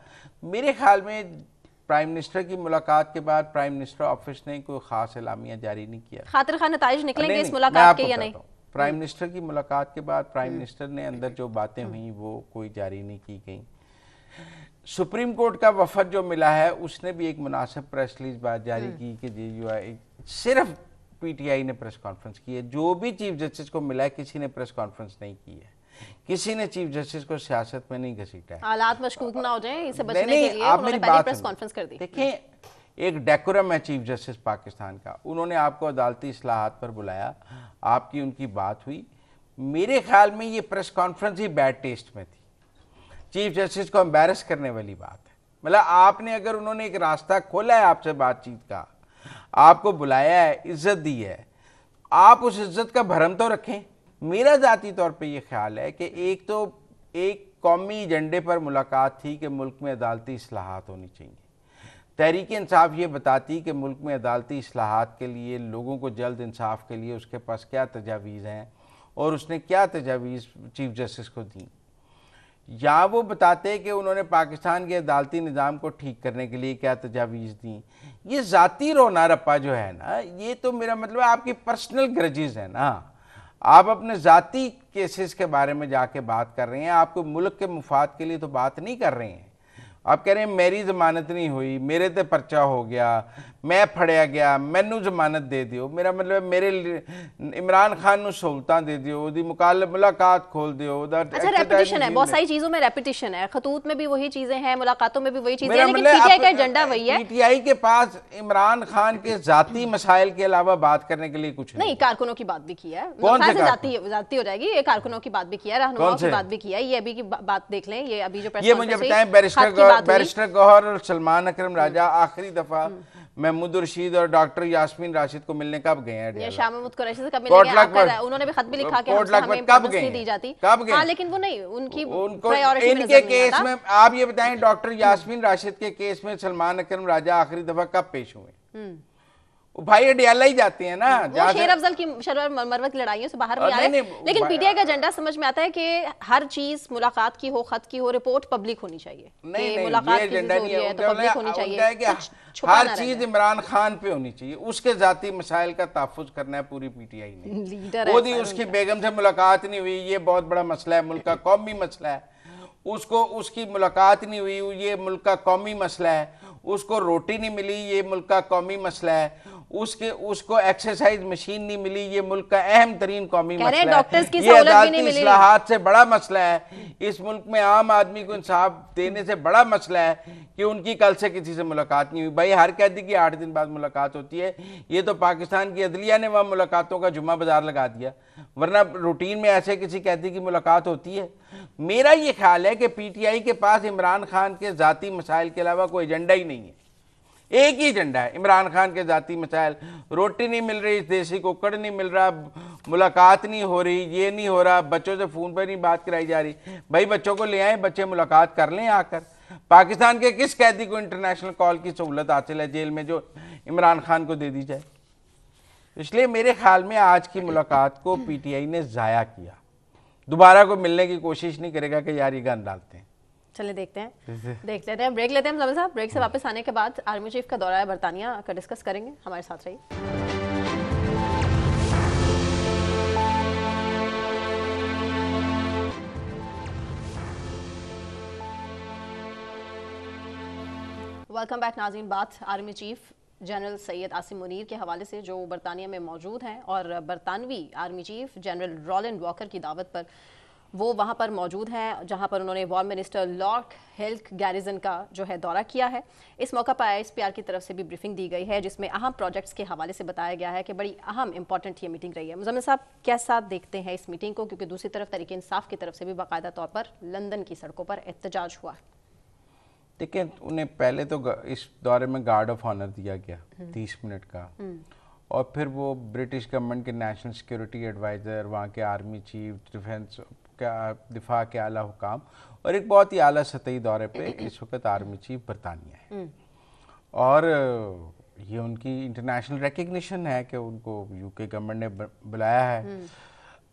मेरे ख्याल में प्राइम मिनिस्टर की मुलाकात के बाद प्राइम मिनिस्टर ऑफिस ने कोई खास एलामिया जारी नहीं किया। खातिर खान नताइज निकलेंगे इस मुलाकात के या नहीं? प्राइम मिनिस्टर की मुलाकात के बाद प्राइम मिनिस्टर ने अंदर जो बातें हुई वो कोई जारी नहीं की गई। सुप्रीम कोर्ट का वफद जो मिला है उसने भी एक मुनासिब प्रेस रिलीज बात जारी की कि JUI, सिर्फ PTI ने प्रेस कॉन्फ्रेंस की है। जो भी चीफ जस्टिस को मिला है किसी ने प्रेस कॉन्फ्रेंस नहीं की है, किसी ने चीफ जस्टिस को सियासत में नहीं घसीटा है। हालात मशकूक ना हो जाएं, इससे बचने के लिए उन्होंने पहले प्रेस कॉन्फ्रेंस कर दी। देखिए, एक डेकोरम है चीफ जस्टिस पाकिस्तान का, उन्होंने आपको अदालती इस्लाहात पर बुलाया, आपकी उनकी बात हुई। मेरे ख्याल में ये प्रेस कॉन्फ्रेंस ही बैड टेस्ट में थी, चीफ जस्टिस को एम्बैरस करने वाली बात है। मतलब आपने अगर उन्होंने एक रास्ता खोला है आपसे बातचीत का, आपको बुलाया है, इज्जत दी है, आप उस इज्जत का भरम तो रखें। मेरा ज़ाती तौर पे ये ख्याल है कि एक तो एक कौमी एजेंडे पर मुलाकात थी कि मुल्क में अदालती इस्लाहात होनी चाहिए। तहरीक इंसाफ ये बताती कि मुल्क में अदालती इस्लाहात के लिए, लोगों को जल्द इंसाफ के लिए उसके पास क्या तजावीज़ हैं और उसने क्या तजावीज़ चीफ जस्टिस को दी। या वो बताते कि उन्होंने पाकिस्तान के अदालती निज़ाम को ठीक करने के लिए क्या तजावीज़ दी। ये ज़ाती रोना रप्पा जो है ना, ये तो मेरा मतलब आपकी पर्सनल ग्रजेस है ना, आप अपने ज़ाती केसेस के बारे में जाके बात कर रहे हैं, आपको मुल्क के मुफाद के लिए तो बात नहीं कर रहे हैं। आप कह रहे हैं मेरी जमानत नहीं हुई, मेरे ते पर्चा हो गया, मैं फड़िया गया, मैनू जमानत दे दियो। मेरा मतलब मेरे इमरान खान नू सहूलतां दे दियो, ओदी मुलाकात खोल दियो। अच्छा, रेपिटेशन है, बहुत सारी चीजों में रेपिटेशन है, खतूत में भी वही चीजें हैं, मुलाकातों में भी वही चीजें हैं, लेकिन PTI का एजेंडा वही है। PTI के पास इमरान खान के जाती मसाइल के अलावा बात करने के लिए कुछ नहीं। कारकुनों की बात भी किया है, कौन से जाती हो जाएगी, ये कारकुनों की बात भी किया है, रहनुमाओं की बात भी किया है, ये अभी की बात देख लें। ये अभी जो ये मुझे बताएं, बैरिस्टर गौहर और सलमान अकरम राजा आखिरी दफा महमूद रशीद और डॉक्टर यास्मीन राशिद को मिलने कब गए हैं? ये शाह महमूद कुरैशी से कब मिलेंगे? उन्होंने भी खत भी लिखा कि हमें कब गए नहीं दी जाती। कब गए? हाँ, लेकिन वो नहीं, उनकी इनके केस में आप ये बताएं, डॉक्टर यास्मीन राशिद के केस में सलमान अकरम राजा आखिरी दफा कब पेश हुए? भाई अडियाला ही जाते हैं ना, वो शेर अफजल की मरवत की लड़ाइयों से बाहर भी आ रहे हैं। लेकिन PTI का एजेंडा समझ में आता है कि हर चीज मुलाकात की हो, खत की हो, रिपोर्ट पब्लिक होनी चाहिए। नहीं, मुलाकात की है तो पब्लिक होनी चाहिए। हर चीज इमरान खान पे होनी चाहिए, उसके जाती मसाइल का तहफ़्फ़ुज़ करना है पूरी PTI ने। मोदी उसकी बेगम से मुलाकात नहीं हुई, ये बहुत बड़ा मसला है, मुल्क का कौमी मसला है। उसको उसकी मुलाकात नहीं हुई, ये मुल्क का कौमी मसला है। उसको रोटी नहीं मिली, ये मुल्क का कौमी मसला है। उसको एक्सरसाइज मशीन नहीं मिली। ये मुल्क का अहम तरीन कौमी मसला है, डॉक्टर्स की ये अदालती मिली। इस्लाहात से बड़ा मसला है। इस मुल्क में आम आदमी को इंसाफ देने से बड़ा मसला है कि उनकी कल से किसी से मुलाकात नहीं हुई। भाई हर कैदी की 8 दिन बाद मुलाकात होती है। ये तो पाकिस्तान की अदलिया ने वहाँ मुलाकातों का जुम्मा बाजार लगा दिया, वरना रूटीन में ऐसे किसी कैदी की मुलाकात होती है। मेरा ये ख्याल है कि पीटीआई के पास इमरान खान के ज़ाती मसाइल के अलावा कोई एजेंडा ही नहीं है। एक ही एजेंडा है इमरान खान के ज़ाती मसाइल। रोटी नहीं मिल रही, देसी कुकड़ नहीं मिल रहा, मुलाकात नहीं हो रही, ये नहीं हो रहा, बच्चों से फ़ोन पर नहीं बात कराई जा रही। भाई बच्चों को ले आए, बच्चे मुलाकात कर लें आकर। पाकिस्तान के किस कैदी को इंटरनेशनल कॉल की सहूलत हासिल है जेल में जो इमरान खान को दे दी जाए? इसलिए मेरे ख्याल में आज की मुलाकात को पीटीआई ने ज़ाया किया। दोबारा को मिलने की कोशिश नहीं करेगा कि यार ये गन डालते हैं। चलिए देखते हैं, देख लेते हैं, ब्रेक लेते हैं मुज़म्मिल साहब। ब्रेक से वापस आने के बाद आर्मी चीफ का दौरा है बरतानिया का डिस्कस करेंगे। हमारे साथ रहिए। वेलकम बैक नाज़रीन। बात army chief general Syed Asim Munir के हवाले से जो बरतानिया में मौजूद हैं और बरतानवी army chief general Roland Walker की दावत पर वो वहाँ पर मौजूद हैं, जहाँ पर उन्होंने war minister Lord health garrison का जो है दौरा किया है। इस मौका पर ISPR की तरफ से भी ब्रीफिंग दी गई है जिसमें अहम प्रोजेक्ट्स के हवाले से बताया गया है कि बड़ी अहम इंपॉर्टेंट ये मीटिंग रही है। मुज़म्मिल साहब कैसा देखते हैं इस मीटिंग को, क्योंकि दूसरी तरफ तहरीक इंसाफ की तरफ से भी बाकायदा तौर पर लंदन की सड़कों पर एहतजाज हुआ। देखिए, उन्हें पहले तो इस दौरे में गार्ड ऑफ ऑनर दिया गया 30 मिनट का, और फिर वो ब्रिटिश गवर्नमेंट के नेशनल सिक्योरिटी एडवाइज़र, वहाँ के आर्मी चीफ, डिफेंस दिफा के आला हुकाम, और एक बहुत ही आला सतही दौरे पे इस वक्त आर्मी चीफ बरतानिया है। और ये उनकी इंटरनेशनल रिकग्निशन है कि उनको यूके गवर्नमेंट ने बुलाया है।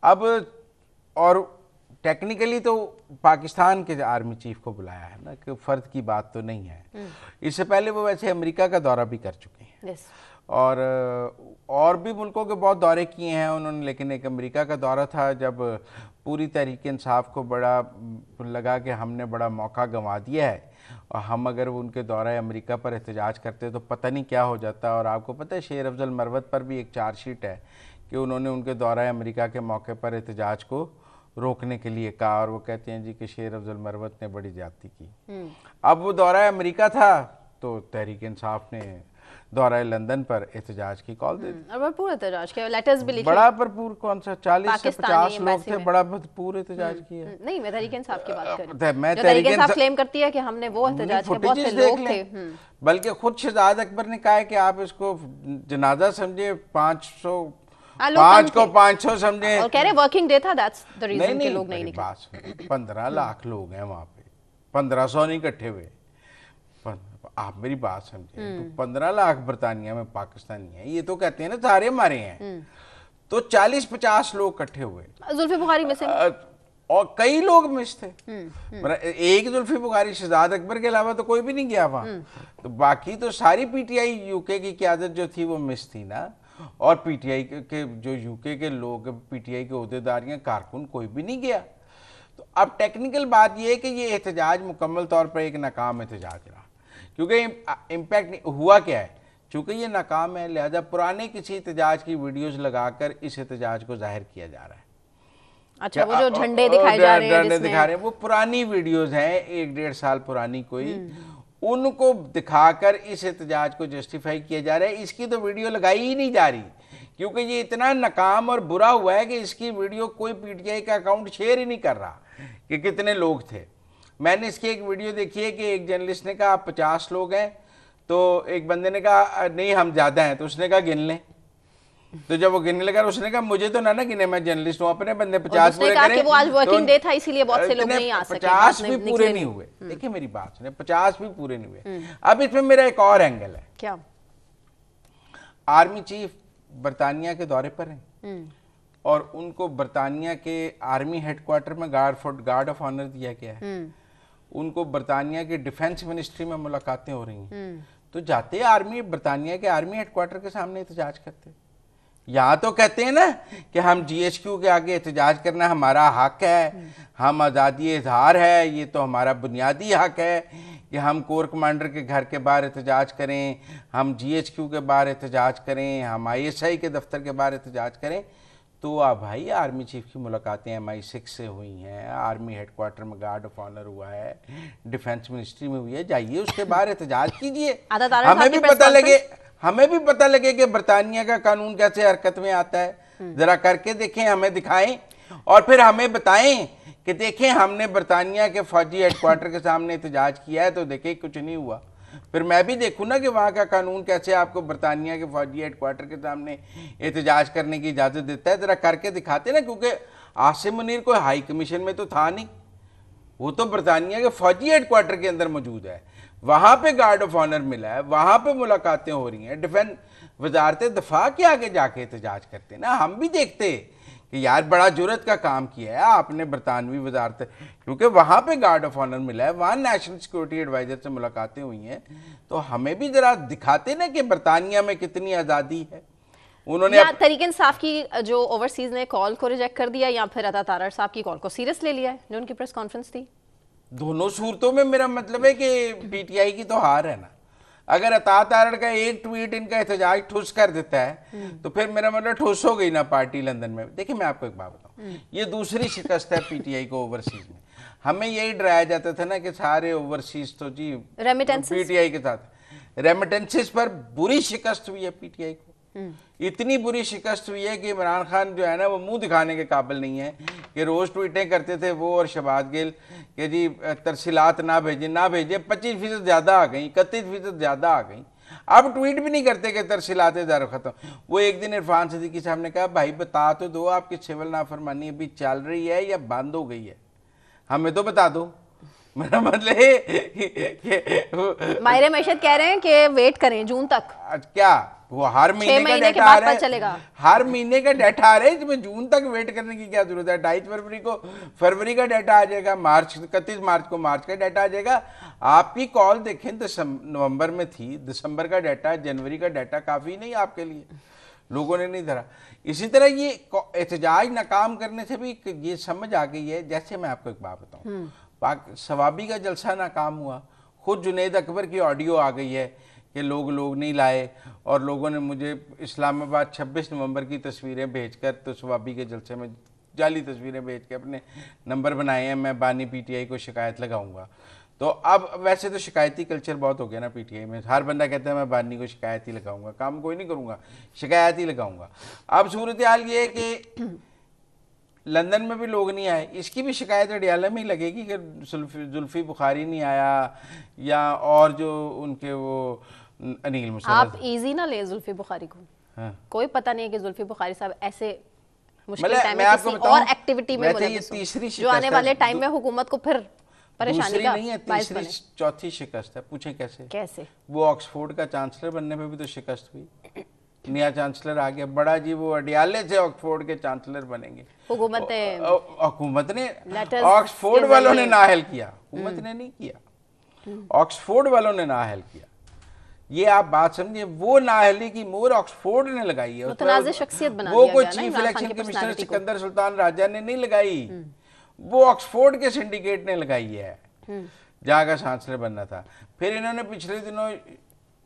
अब और टेक्निकली तो पाकिस्तान के आर्मी चीफ को बुलाया है ना, कि फ़र्द की बात तो नहीं है। इससे पहले वो वैसे अमेरिका का दौरा भी कर चुके हैं और भी मुल्कों के बहुत दौरे किए हैं उन्होंने, लेकिन एक अमेरिका का दौरा था जब पूरी तहरीक इंसाफ को बड़ा लगा कि हमने बड़ा मौका गंवा दिया है और हम अगर उनके दौरे अमेरिका पर एहतजाज करते तो पता नहीं क्या हो जाता। और आपको पता है शेर अफजल मरवत पर भी एक चार्जशीट है कि उन्होंने उनके दौरे अमेरिका के मौके पर एहतजाज को रोकने के लिए कहा, और वो कहते हैं जी कि शेर अफजल मरवत ने बड़ी ज्यादती की। अब वो दौरा अमेरिका था तो तहरीक इंसाफ ने दौरा लंदन पर एहतजाज की कॉल दे दी। भरपूर एहतजाज किया, लेटर्स भी लिखे। बड़ा भरपूर कौन सा 40 से 50 लोग थे, बड़ा भरपूर एहतजाज किया। नहीं, मैं तहरीक इंसाफ की बात कर रही हूं। मैं तहरीक इंसाफ क्लेम करती है कि हमने वो एहतजाज किया, बहुत से लोग थे। बल्कि खुद शहजाद अकबर ने कहा है कि आप इसको जनाजा समझे, 500 समझे, और कह रहे वर्किंग डे था, दैट्स द रीजन कि लोग नहीं निकले। 15 लाख लोग हैं वहाँ पे, 1500 नहीं इकट्ठे हुए। आप मेरी बात समझे, तो 15 लाख बरतानिया में पाकिस्तानी है, ये तो कहते हैं ना सारे हमारे हैं, तो 40-50 लोग इकट्ठे हुए। जुल्फी बुखारी में से और कई लोग मिस थे। एक जुल्फी बुखारी, शहजाद अकबर के अलावा तो कोई भी नहीं गया वहां। तो बाकी तो सारी पीटीआई यूके की क़यादत जो थी वो मिस थी ना, और पीटीआई के जो यूके के लोग, पीटीआई के ओहदेदारियां, कारकुन, कोई भी नहीं गया। तो अब टेक्निकल बात यह है कि ये एहतजाज मुकम्मल तौर पर एक नाकाम एहतजाज रहा, क्योंकि इम्पैक्ट हुआ क्या है, चूंकि ये नाकाम है लिहाजा पुराने किसी एहतजाज की वीडियोस लगाकर इस एहतजाज को जाहिर किया जा रहा है। अच्छा, वो जो झंडे दिखाए जा रहे हैं, झंडे दिखा रहे हैं, वो पुरानी वीडियोस हैं, 1-1.5 साल पुरानी कोई, उनको दिखाकर इस एहतजाज को जस्टिफाई किया जा रहा है। इसकी तो वीडियो लगाई ही नहीं जा रही, क्योंकि ये इतना नाकाम और बुरा हुआ है कि इसकी वीडियो कोई पीटीआई का अकाउंट शेयर ही नहीं कर रहा कि कितने लोग थे। मैंने इसकी एक वीडियो देखी है कि एक जर्नलिस्ट ने कहा आप 50 लोग हैं, तो एक बंदे ने कहा नहीं हम ज़्यादा हैं, तो उसने कहा गिन लें। तो जब वो गिनने लगा उसने कहा मुझे तो ना गिने, मैं जर्नलिस्ट हूँ, अपने बंदे 50 पूरे करें। वो आज वर्किंग डे था इसीलिए बहुत से लोग नहीं आ सके, 50 भी पूरे नहीं हुए। देखिए मेरी बात सुने, 50 भी पूरे नहीं हुए। अब इसमें मेरा एक और एंगल है। क्या? आर्मी चीफ बरतानिया के दौरे पर हैं और उनको बरतानिया के आर्मी हेडक्वार्टर में गार्ड ऑफ ऑनर दिया गया है। उनको बरतानिया के डिफेंस मिनिस्ट्री में मुलाकातें हो रही हैं, तो जाते बरतानिया के आर्मी हेडक्वार्टर के सामने एहतजाज करते। यहाँ तो कहते हैं ना कि हम GHQ के आगे एहतजाज करना हमारा हक है, हम आज़ादी इजहार है, ये तो हमारा बुनियादी हक है कि हम कोर कमांडर के घर के बाहर एहतजाज करें, हम GHQ के बाहर एहतजाज करें, हम ISI के दफ्तर के बाहर एहतजाज करें। तो आप भाई आर्मी चीफ की मुलाकातें MI6 से हुई हैं, आर्मी हेडक्वार्टर में गार्ड ऑफ ऑनर हुआ है, डिफेंस मिनिस्ट्री में हुई है, जाइए उसके बाहर एहतजाज कीजिए। हमें भी पता लगे कि बरतानिया का कानून कैसे हरकत में आता है, जरा करके देखें, हमें दिखाएं और फिर हमें बताएं कि देखें हमने बरतानिया के फौजी हेडक्वार्टर के सामने एहतजाज किया है तो देखें कुछ नहीं हुआ। फिर मैं भी देखूं ना कि वहाँ का कानून कैसे आपको बरतानिया के फौजी हेडक्वार्टर के सामने एहतजाज करने की इजाज़त देता है, जरा करके दिखाते ना। क्योंकि आसिम मुनीर कोई हाई कमीशन में तो था नहीं, वो तो बरतानिया के फौजी हेडक्वार्टर के अंदर मौजूद है, वहाँ पे गार्ड ऑफ ऑनर मिला है, वहाँ पे मुलाकातें हो रही हैं, डिफेंस वजारत दफा के आगे जाके एहतजाज करते ना। हम भी देखते कि यार बड़ा जुर्रत का काम किया है आपने बरतानवी वजारत, क्योंकि वहाँ पे गार्ड ऑफ ऑनर मिला है, वहाँ नेशनल सिक्योरिटी एडवाइजर से मुलाकातें हुई हैं, तो हमें भी जरा दिखाते ना कि बरतानिया में कितनी आज़ादी है। उन्होंने तरीक इंसाफ की जो ओवरसीज ने कॉल को रिजेक्ट कर दिया या फिर अता तारड़ साहब की कॉल को सीरियस ले लिया है जो उनकी प्रेस कॉन्फ्रेंस थी? दोनों सूरतों में मेरा मतलब है कि PTI की तो हार है ना। अगर अता तारड़ का एक ट्वीट इनका एहतजाज ठुस कर देता है तो फिर मेरा मतलब ठुस हो गई ना पार्टी लंदन में। देखिए मैं आपको एक बात बताऊं, ये दूसरी शिकस्त है PTI को ओवरसीज में। हमें यही डराया जाता था ना कि सारे ओवरसीज तो जी PTI के साथ, रेमिटेंसेस पर बुरी शिकस्त हुई है PTI को। इतनी बुरी शिकस्त हुई है कि इमरान खान जो है ना वो मुंह दिखाने के काबिल नहीं है कि रोज ट्वीटें करते थे वो और शहबाज गिल कि जी तरसीलात ना भेजें 25% ज़्यादा आ गई, 31% ज़्यादा आ गई। अब ट्वीट भी नहीं करते कि तरसीलात ज़्यादा ख़त्म। वो एक दिन इरफान सिद्दीकी साहब ने कहा भाई बता तो दो आपकी सिविल नाफरमानी अभी चल रही है या बंद हो गई है, हमें तो बता दो। मेरा मतलब माहिर मैशत कह रहे हैं कि वेट करें जून तक। क्या वो हर महीने का डेटा आ रहा है, हर महीने का डेटा आ रहा है, इसमें जून तक वेट करने की क्या जरूरत है? 22 फरवरी को फरवरी का डेटा आ जाएगा, 31 मार्च को मार्च का डेटा आ जाएगा। आपकी कॉल देखें नवंबर में थी, दिसंबर का डाटा, जनवरी का डाटा काफ़ी नहीं आपके लिए, लोगों ने नहीं धरा। इसी तरह ये एहतजाज नाकाम करने से भी ये समझ आ गई है। जैसे मैं आपको एक बात बताऊँ, सवाबी का जलसा नाकाम हुआ, खुद जुनैद अकबर की ऑडियो आ गई है कि लोग नहीं लाए और लोगों ने मुझे इस्लामाबाद 26 नवंबर की तस्वीरें भेजकर, तो सवाबी के जलसे में जाली तस्वीरें भेज के अपने नंबर बनाए हैं, मैं बानी PTI को शिकायत लगाऊंगा। तो अब वैसे तो शिकायती कल्चर बहुत हो गया ना PTI में, हर बंदा कहता है मैं बानी को शिकायत ही लगाऊंगा, काम कोई नहीं करूँगा, शिकायत ही लगाऊंगा। अब सूरत हाल ये है कि लंदन में भी लोग नहीं आए, इसकी भी शिकायत अडियाला में ही लगेगी कि जुल्फी बुखारी नहीं आया या और जो उनके वो अनिल मुशर्रफ। आप इजी ना ले जुल्फी बुखारी को। हाँ। कोई पता नहीं है कि जुल्फी बुखारी साहब ऐसे मुश्किल टाइम में किसी और एक्टिविटी में तीसरी जो आने वाले टाइम में हुकूमत को फिर परेशानी का नहीं है, तीसरी चौथी शिकस्त है। पूछे कैसे? वो ऑक्सफोर्ड का चांसलर बनने में भी तो शिकस्त हुई, नया चांसलर आ गया बड़ा जी, वो अडियाले से ऑक्सफोर्ड के चांसलर बनेंगे। हुकूमत ने ऑक्सफोर्ड वालों ने नाअहल किया, हुकूमत ने नहीं किया, ऑक्सफोर्ड वालों ने नाअहल किया। ये आप बात समझिए, वो नाअहली की मोहर ऑक्सफोर्ड ने लगाई है, वो कोई chief election commissioner Sikandar Sultan Raja ने नहीं लगाई, वो ऑक्सफोर्ड के सिंडिकेट ने लगाई है जहाँ का चांसलर बनना था। फिर इन्होंने पिछले दिनों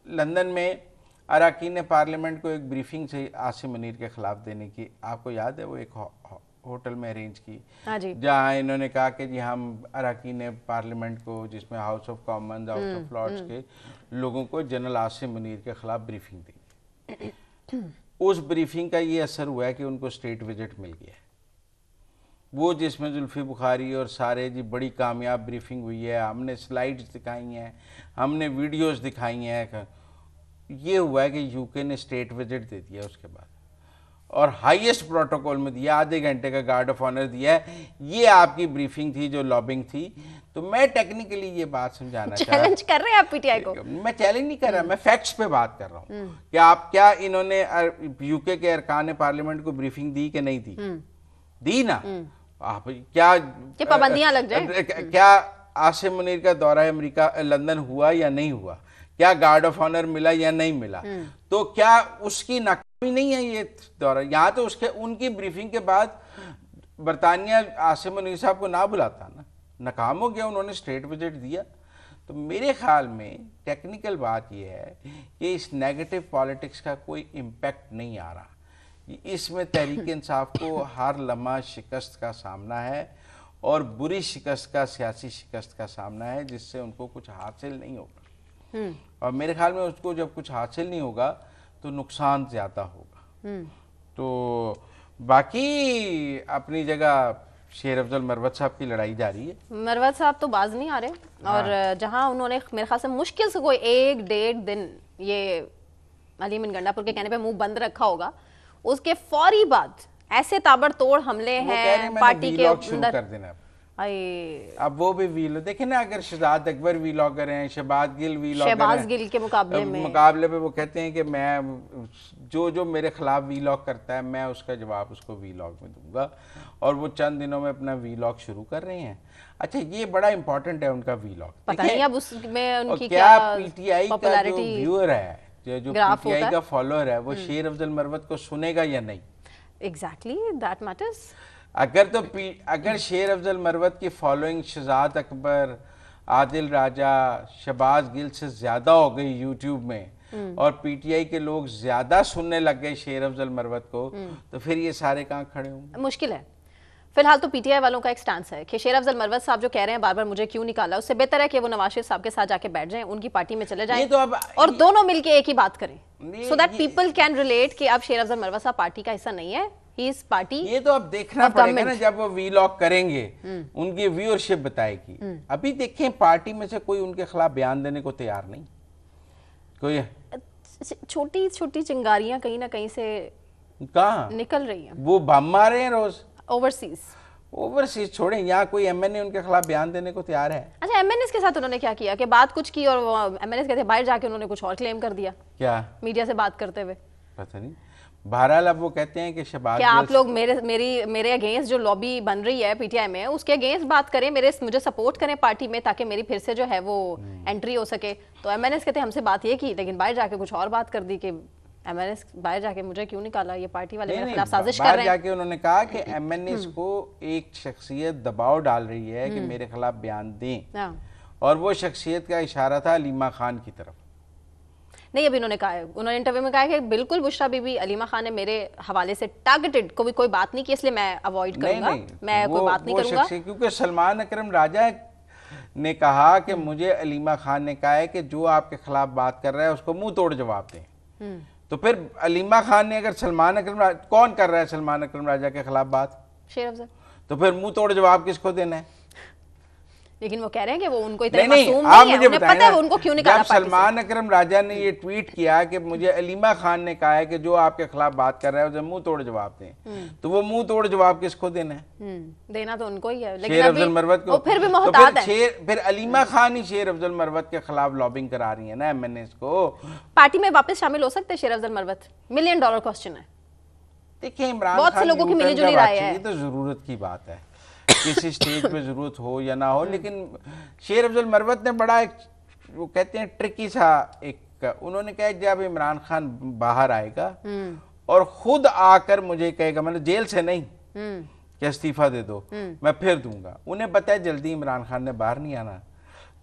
लंदन में अरकान पार्लियामेंट को एक ब्रीफिंग से आसिम मुनीर के खिलाफ देने की, आपको याद है, वो एक होटल में अरेंज की जहाँ इन्होंने कहा कि जी हम अरकान पार्लियामेंट को, जिसमें House of Commons, House of Lords के लोगों को जनरल आसिम मुनीर के खिलाफ ब्रीफिंग दी। उस ब्रीफिंग का ये असर हुआ है कि उनको स्टेट विजिट मिल गया है, वो जिसमें जुल्फी बुखारी और सारे जी बड़ी कामयाब ब्रीफिंग हुई है, हमने स्लाइड्स दिखाई हैं, हमने वीडियोस दिखाई हैं। ये हुआ है कि यूके ने स्टेट विजिट दे दिया उसके बाद, और हाईएस्ट प्रोटोकॉल में दिया, आधे घंटे का गार्ड ऑफ ऑनर दिया है। ये आपकी ब्रीफिंग थी जो लॉबिंग थी। तो मैं टेक्निकली ये बात समझाना चैलेंज कर रहे हैं आप PTI को? मैं चैलेंज नहीं कर रहा, मैं फैक्ट्स पे बात कर रहा हूँ कि आप क्या इन्होंने यूके के अरकान पार्लियामेंट को ब्रीफिंग दी कि नहीं दी? दी ना। आप क्या पाबंदियां लग जाए? क्या आसिम मुनीर का दौरा अमेरिका लंदन हुआ या नहीं हुआ? क्या गार्ड ऑफ ऑनर मिला या नहीं मिला? तो क्या उसकी नहीं है ये दौरा। यहाँ तो उसके उनकी ब्रीफिंग के बाद बरतानिया आसिम मुनीर साहब को ना बुलाता ना, नाकाम हो गया, उन्होंने स्टेट विजिट दिया। तो मेरे ख्याल में टेक्निकल बात यह है कि इस नेगेटिव पॉलिटिक्स का कोई इम्पैक्ट नहीं आ रहा। इसमें तहरीक इंसाफ को हर लम्हा शिकस्त का सामना है और बुरी शिकस्त का, सियासी शिकस्त का सामना है, जिससे उनको कुछ हासिल नहीं होगा। और मेरे ख्याल में उसको जब कुछ हासिल नहीं होगा तो नुकसान ज़्यादा होगा। तो बाकी अपनी जगह शेर अफजल मरवत साहब की लड़ाई जारी है। मरवत साहब तो बाज नहीं आ रहे। और जहां उन्होंने मेरे ख्याल से मुश्किल से कोई 1-1.5 दिन ये अली अमीन गंडापुर के कहने पे मुंह बंद रखा होगा, उसके फौरी बाद ऐसे ताबड़तोड़ हमले हैं पार्टी के अंदर। अब वो भी वीलॉग देखे ना, अगर शहजाद अकबर वीलॉगर हैं, शहबाज गिल वीलॉगर हैं, शहबाज गिल के मुकाबले पे वो कहते हैं कि मैं जो मेरे खिलाफ वीलॉग करता है मैं उसका जवाब उसको वीलॉग में दूंगा, और वो चंद दिनों में अपना वीलॉग शुरू कर रहे हैं। अच्छा, ये बड़ा इंपॉर्टेंट है उनका वीलॉग। पता नहीं अब उसमें उनकी क्या पीटीआई का जो व्यूअर है, जो पीटीआई का फॉलोअर है, वो शेर अफजल मरवत को सुनेगा या नहीं? Exactly that matters. अगर शेर अफजल मरवत की फॉलोइंग शहजाद अकबर, आदिल राजा, शहबाज गिल से ज्यादा हो गई यूट्यूब में, और पीटीआई के लोग ज्यादा सुनने लग गए शेर अफजल मरवत को, तो फिर ये सारे कहाँ खड़े होंगे? मुश्किल है। फिलहाल तो पीटीआई वालों का एक स्टांस है कि शेर अफजल मरवत साहब जो कह रहे हैं बार बार मुझे क्यों निकाला, उससे बेहतर है कि वो नवाज शरीफ साहब के साथ जाके बैठ जाएं, उनकी पार्टी में चले जाएं, तो और दोनों मिलके एक ही बात करें, so that people can relate कि अब शेर अफजल मरवत साहब पार्टी का हिस्सा नहीं है, इस पार्टी। ये तो अब देखना पड़ेगा ना, जब वो वीलॉग करेंगे उनकी व्यूअरशिप बताएगी। अभी देखें पार्टी में से कोई उनके खिलाफ बयान देने को तैयार नहीं। कोई छोटी छोटी चिंगारियां कहीं ना कहीं से कहाँ निकल रही हैं। वो बम मारे हैं रोज ओवरसीज छोड़े, यहाँ कोई एमएनए उनके खिलाफ बयान देने को तैयार है? अच्छा, एमएनएस के साथ उन्होंने क्या किया कि बात कुछ की और एमएनएस कहते बाहर जाके उन्होंने कुछ और क्लेम कर दिया, क्या मीडिया से बात करते हुए? पता नहीं। बहरहाल अब वो कहते हैं कि शहबाज, क्या आप लोग मेरे अगेंस्ट जो लॉबी बन रही है पीटीआई में उसके अगेंस्ट बात करें, मुझे सपोर्ट करें पार्टी में, ताकि मेरी फिर से जो है वो एंट्री हो सके। तो एमएनएस कहते हैं हमसे बात ये की, लेकिन बाहर जाके कुछ और बात कर दी कि एमएनएस बाहर जाके मुझे क्यों निकाला, ये पार्टी वाले मेरे खिलाफ साजिश कर रहे हैं। जाके उन्होंने कहा कि एमएनएस को एक शख्सियत दबाव डाल रही है कि मेरे खिलाफ बयान दें, और वो शख्सियत का इशारा था अलीमा खान की तरफ। नहीं, अभी उन्होंने कहा है, उन्होंने इंटरव्यू में कहा है कि बिल्कुल बुशरा बीबी, अलीमा खान ने मेरे हवाले से टारगेटेड कोई बात नहीं की, इसलिए मैं अवॉइड करूंगा, मैं कोई बात नहीं करूंगा। क्योंकि सलमान अकरम राजा ने कहा कि मुझे अलीमा खान ने कहा है कि जो आपके खिलाफ बात कर रहा है उसको मुंह तोड़ जवाब दें। तो फिर अलीमा खान ने अगर सलमान अकरम, कौन कर रहा है सलमान अकरम राजा के खिलाफ बात? शेर अफजल। तो फिर मुंह तोड़ जवाब किसको देना है? लेकिन वो कह रहे हैं कि वो उनको इतना मासूम नहीं है, उन्हें पता है उनको क्यों निकाला। जब सलमान अकरम राजा ने ये ट्वीट किया कि मुझे अलीमा खान ने कहा है कि जो आपके खिलाफ बात कर रहा है उसे मुंह तोड़ जवाब दें, तो वो मुंह तोड़ जवाब किसको देना है? देना तो उनको ही है, लेकिन शेर अफजल मरवत को। फिर भी मोहतात है। फिर अलीमा खान ही शेर अफजल मरवत के खिलाफ लॉबिंग करा रही है ना एमएनएस को। पार्टी में वापस शामिल हो सकते हैं शेर अफजल मरवत? $1 मिलियन क्वेश्चन है। देखिए, इमरान बहुत से लोगों की मिलीजुली राय है, ये तो जरूरत की बात है, किसी स्टेज पे जरूरत हो या ना हो। लेकिन शेर अफजल मरवत ने बड़ा एक, वो कहते हैं ट्रिकी सा एक, उन्होंने कहा जब इमरान खान बाहर आएगा और खुद आकर मुझे कहेगा, मतलब जेल से नहीं कि इस्तीफा दे दो, मैं फिर दूंगा। उन्हें पता है जल्दी इमरान खान ने बाहर नहीं आना,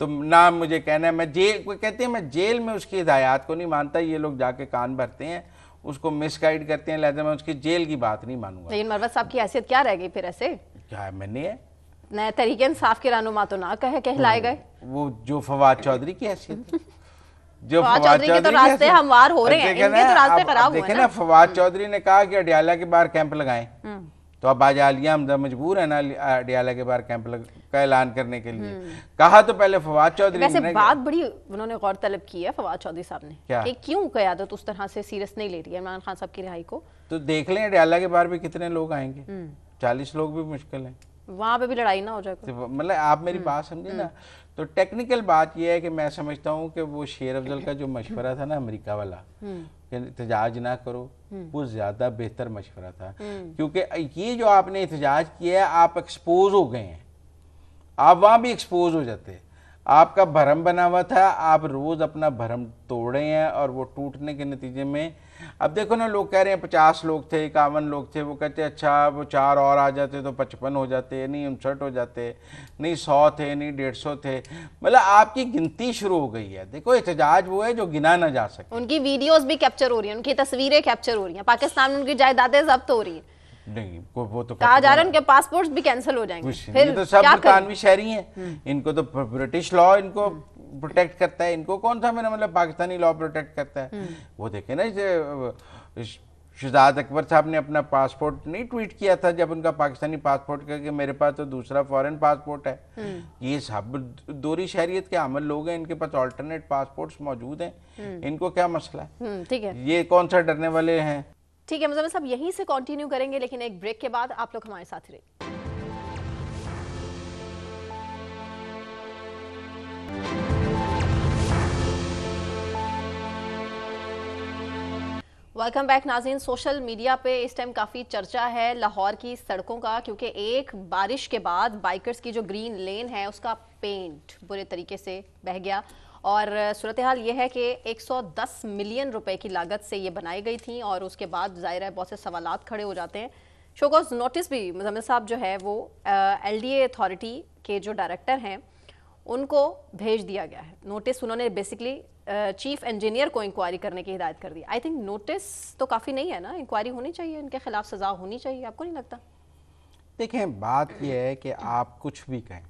तो ना मुझे कहना है मैं जेल, कोई कहते हैं मैं जेल में उसकी हिदायत को नहीं मानता, ये लोग जाके कान भरते हैं, उसको मिसगाइड करते हैं, लिहाजा मैं उसकी जेल की बात नहीं मानूंगा। लेकिन मरवत साहब की हैसियत क्या रह गई फिर? ऐसे क्या है, मैंने है नए तरीके इंसाफ के रहनुमा तो ना कहलाए गए, वो जो फवाद चौधरी की हैसियत है, जो फवाद चौधरी के तो रास्ते हमवार हो रहे हैं, इनके तो रास्ते खराब हुए हैं। देखें ना, फवाद चौधरी ने कहा कि अडियाला के बाहर कैंप लगाएं, तो अब आज आलिया हमजा मजबूर है ना अडियाला के बाहर कैंप का ऐलान करने के लिए। कहा तो पहले फवाद चौधरी वैसे बात बड़ी उन्होंने गौर तलब की है फवाद चौधरी साहब ने, कि क्यों क़यादत उस तरह से सीरियस नहीं ले रही है इमरान खान साहब की रिहाई को। तो देख लें अडियाला के बाहर भी कितने लोग आएंगे, 40 लोग भी मुश्किल है, वहां पे भी लड़ाई ना हो जाए। मतलब आप मेरी बात समझे ना। तो टेक्निकल बात यह है कि मैं समझता हूँ कि वो शेर अफजल का जो मशवरा था ना अमेरिका वाला कि एहतजाज ना करो, वो ज्यादा बेहतर मशवरा था, क्योंकि ये जो आपने एहतजाज किया है आप एक्सपोज हो गए हैं, आप वहां भी एक्सपोज हो जाते। आपका भरम बना हुआ था, आप रोज अपना भरम तोड़े हैं और वो टूटने के नतीजे में अब देखो ना, लोग कह रहे हैं 50 लोग थे, 51 लोग थे, वो कहते हैं अच्छा वो 4 और आ जाते तो 55 हो जाते, नहीं 59 हो जाते, नहीं 100 थे, नहीं 150 थे। मतलब आपकी गिनती शुरू हो गई है। देखो एहतजाज वो है जो गिना ना जा सके। उनकी वीडियोस भी कैप्चर हो रही है, उनकी तस्वीरें कैप्चर हो रही हैं, पाकिस्तान में उनकी जायदादें जब्त हो रही है। नहीं वो तो कहा जा रहा है उनके पासपोर्ट भी कैंसिल हो जाएंगे। फिर तो सब बरतानवी शहरी हैं, इनको तो ब्रिटिश लॉ इनको प्रोटेक्ट करता है, इनको कौन सा मेरा मतलब पाकिस्तानी लॉ प्रोटेक्ट करता है। वो देखे ना, शहजाद अकबर साहब ने अपना पासपोर्ट नहीं ट्वीट किया था जब उनका पाकिस्तानी पासपोर्ट का कि मेरे पास तो दूसरा फॉरेन पासपोर्ट है। ये सब दोहरी शहरियत के आमल लोग हैं, इनके पास ऑल्टरनेट पासपोर्ट्स मौजूद हैं, इनको क्या मसला है। ठीक है, ये कौन सा डरने वाले हैं। ठीक है मुज़म्मिल साहब, यहीं से कंटिन्यू करेंगे, लेकिन एक ब्रेक के बाद आप लोग हमारे साथ रहिए। वेलकम बैक नाज़रीन। सोशल मीडिया पे इस टाइम काफ़ी चर्चा है लाहौर की सड़कों का, क्योंकि एक बारिश के बाद बाइकर्स की जो ग्रीन लेन है उसका पेंट बुरे तरीके से बह गया और सूरत हाल ये है कि 110 मिलियन रुपए की लागत से ये बनाई गई थी और उसके बाद ज़ाहिर है बहुत से सवालात खड़े हो जाते हैं। शोकॉज नोटिस भी मुज़म्मिल साहब जो है वो LDA अथॉरिटी के जो डायरेक्टर हैं उनको भेज दिया गया है। नोटिस उन्होंने बेसिकली चीफ इंजीनियर को इंक्वायरी करने की हिदायत कर दी। आई थिंक नोटिस तो काफ़ी नहीं है ना, इंक्वायरी होनी चाहिए, इनके खिलाफ सजा होनी चाहिए, आपको नहीं लगता? देखें बात यह है कि आप कुछ भी कहें,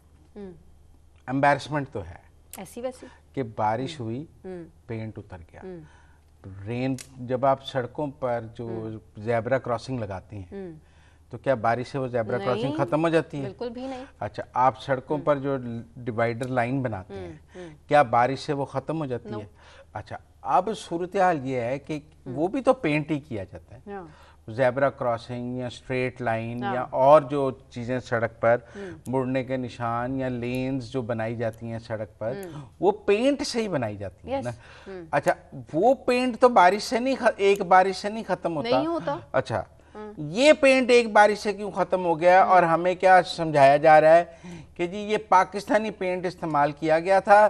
एम्बैरसमेंट तो है ऐसी वैसी कि बारिश हुई, पेंट उतर गया। रेन, जब आप सड़कों पर जो ज़ेब्रा क्रॉसिंग लगाती हैं तो क्या बारिश से वो ज़ेब्रा क्रॉसिंग खत्म हो जाती है? बिल्कुल भी नहीं। अच्छा, आप सड़कों पर जो डिवाइडर लाइन बनाते हैं क्या बारिश से वो खत्म हो जाती है? अच्छा, अब सूरत हाल ये है कि वो भी तो पेंट ही किया जाता है। ज़ेब्रा क्रॉसिंग या स्ट्रेट लाइन या और जो चीज़ें सड़क पर मुड़ने के निशान या लेन्स जो बनाई जाती हैं सड़क पर, वो पेंट से ही बनाई जाती है ना। अच्छा, वो पेंट तो बारिश से नहीं, एक बारिश से नहीं खत्म होता, नहीं होता। अच्छा, ये पेंट एक बारिश से क्यों खत्म हो गया? और हमें क्या समझाया जा रहा है कि जी ये पाकिस्तानी पेंट इस्तेमाल किया गया था,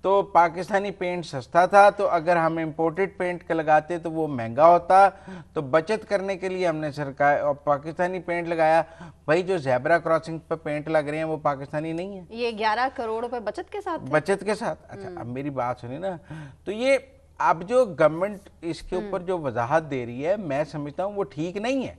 तो पाकिस्तानी पेंट सस्ता था, तो अगर हम इंपोर्टेड पेंट लगाते तो वो महंगा होता, तो बचत करने के लिए हमने सरकार और पाकिस्तानी पेंट लगाया। भाई जो ज़ेब्रा क्रॉसिंग पर पेंट लग रहे हैं वो पाकिस्तानी नहीं है। ये 11 करोड़ रुपए बचत के साथ, बचत के साथ। अच्छा, अब मेरी बात सुनिए ना, तो ये अब जो गवर्नमेंट इसके ऊपर जो वजाहत दे रही है, मैं समझता हूँ वो ठीक नहीं है।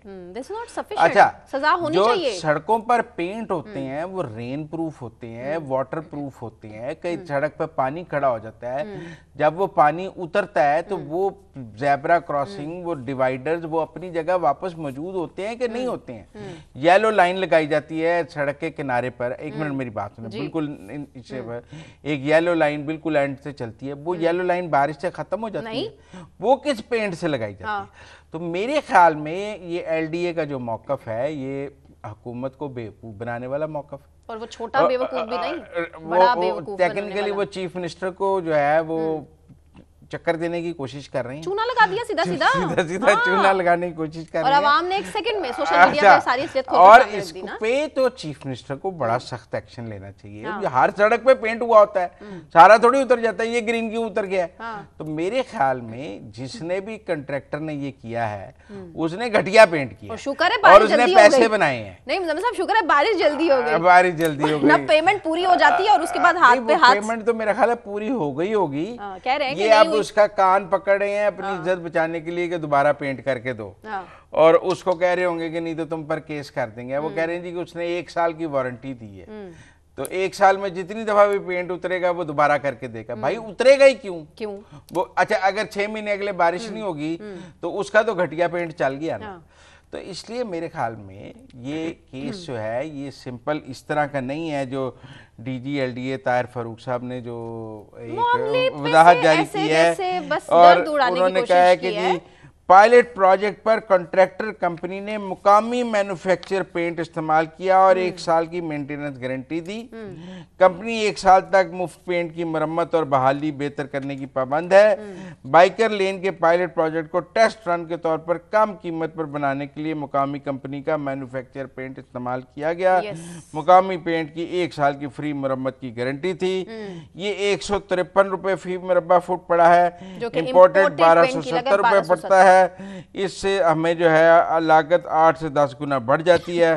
अच्छा, सजा होनी जो चाहिए। सड़कों पर पेंट होते हैं वो रेन प्रूफ होते हैं, वाटर प्रूफ होते हैं। कई सड़क पर पानी खड़ा हो जाता है, जब वो पानी उतरता है तो वो ज़ेब्रा क्रॉसिंग, वो डिवाइडर्स वो अपनी जगह वापस मौजूद होते हैं कि नहीं होते हैं। येलो लाइन लगाई जाती है सड़क के किनारे पर, एक मिनट मेरी बात सुनो, बिल्कुल एक येलो लाइन बिल्कुल एंड से चलती है, वो येलो लाइन बारिश से खत्म हो जाती है, वो किस पेंट से लगाई जाती है? तो मेरे ख्याल में ये LDA का जो मौकफ है ये हुकूमत को बेवकूफ बनाने वाला मौकफ है। और वो छोटा बेवकूफ भी नहीं, बड़ा बेवकूफ। टेक्निकली वो चीफ मिनिस्टर को जो है वो चक्कर देने की कोशिश कर रहे हैं, चूना लगा दिया सीधा सीधा चूना लगाने की कोशिश कर रहे हैं। और आवाम ने एक सेकंड में सोशल मीडिया पे सारी असलियत खोल और इस पे तो चीफ मिनिस्टर को बड़ा सख्त एक्शन लेना चाहिए। हर सड़क पे पेंट हुआ होता है, सारा थोड़ी उतर जाता है, ये ग्रीन क्यों उतर गया है? तो मेरे ख्याल में जिसने भी कंट्रैक्टर ने ये किया है उसने घटिया पेंट किया, शुक्र है और उसने पैसे बनाए हैं। नहीं मुज़म्मिल साहब, शुक्र है बारिश जल्दी हो गई, बारिश जल्दी हो गई, ना पेमेंट पूरी हो जाती है और उसके बाद हाथ पे हाथ। पेमेंट तो मेरा ख्याल है पूरी हो गई होगी, कह रहे हैं ये अब उसका कान पकड़े हैं अपनी इज्जत बचाने के लिए कि दोबारा पेंट करके दो, और उसको कह रहे होंगे कि नहीं तो तुम पर केस कर देंगे। वो कह रहे हैं जी कि उसने 1 साल की वारंटी दी है, तो 1 साल में जितनी दफा भी पेंट उतरेगा वो दोबारा करके देगा। भाई उतरेगा ही क्यों वो? अच्छा, अगर 6 महीने अगले बारिश नहीं होगी तो उसका तो घटिया पेंट चल गया ना। तो इसलिए मेरे ख्याल में ये केस जो है ये सिंपल इस तरह का नहीं है जो DG LDA ताहिर फारूक साहब ने जो एक वजाहत जारी की है, और उन्होंने कहा है कि जी पायलट प्रोजेक्ट पर कॉन्ट्रैक्टर कंपनी ने मुकामी मैन्युफैक्चर पेंट इस्तेमाल किया और 1 साल की मेंटेनेंस गारंटी दी। कंपनी 1 साल तक मुफ्त पेंट की मरम्मत और बहाली बेहतर करने की पाबंद है। बाइकर लेन के पायलट प्रोजेक्ट को टेस्ट रन के तौर पर कम कीमत पर बनाने के लिए मुकामी कंपनी का मैन्युफैक्चर पेंट इस्तेमाल किया गया। मुकामी पेंट की 1 साल की फ्री मरम्मत की गारंटी थी। ये 153 रुपए फी मुरब्बा फुट पड़ा है, इम्पोर्टेड 1270 रुपए पड़ता है। इससे हमें जो है लागत 8 से 10 गुना बढ़ जाती है।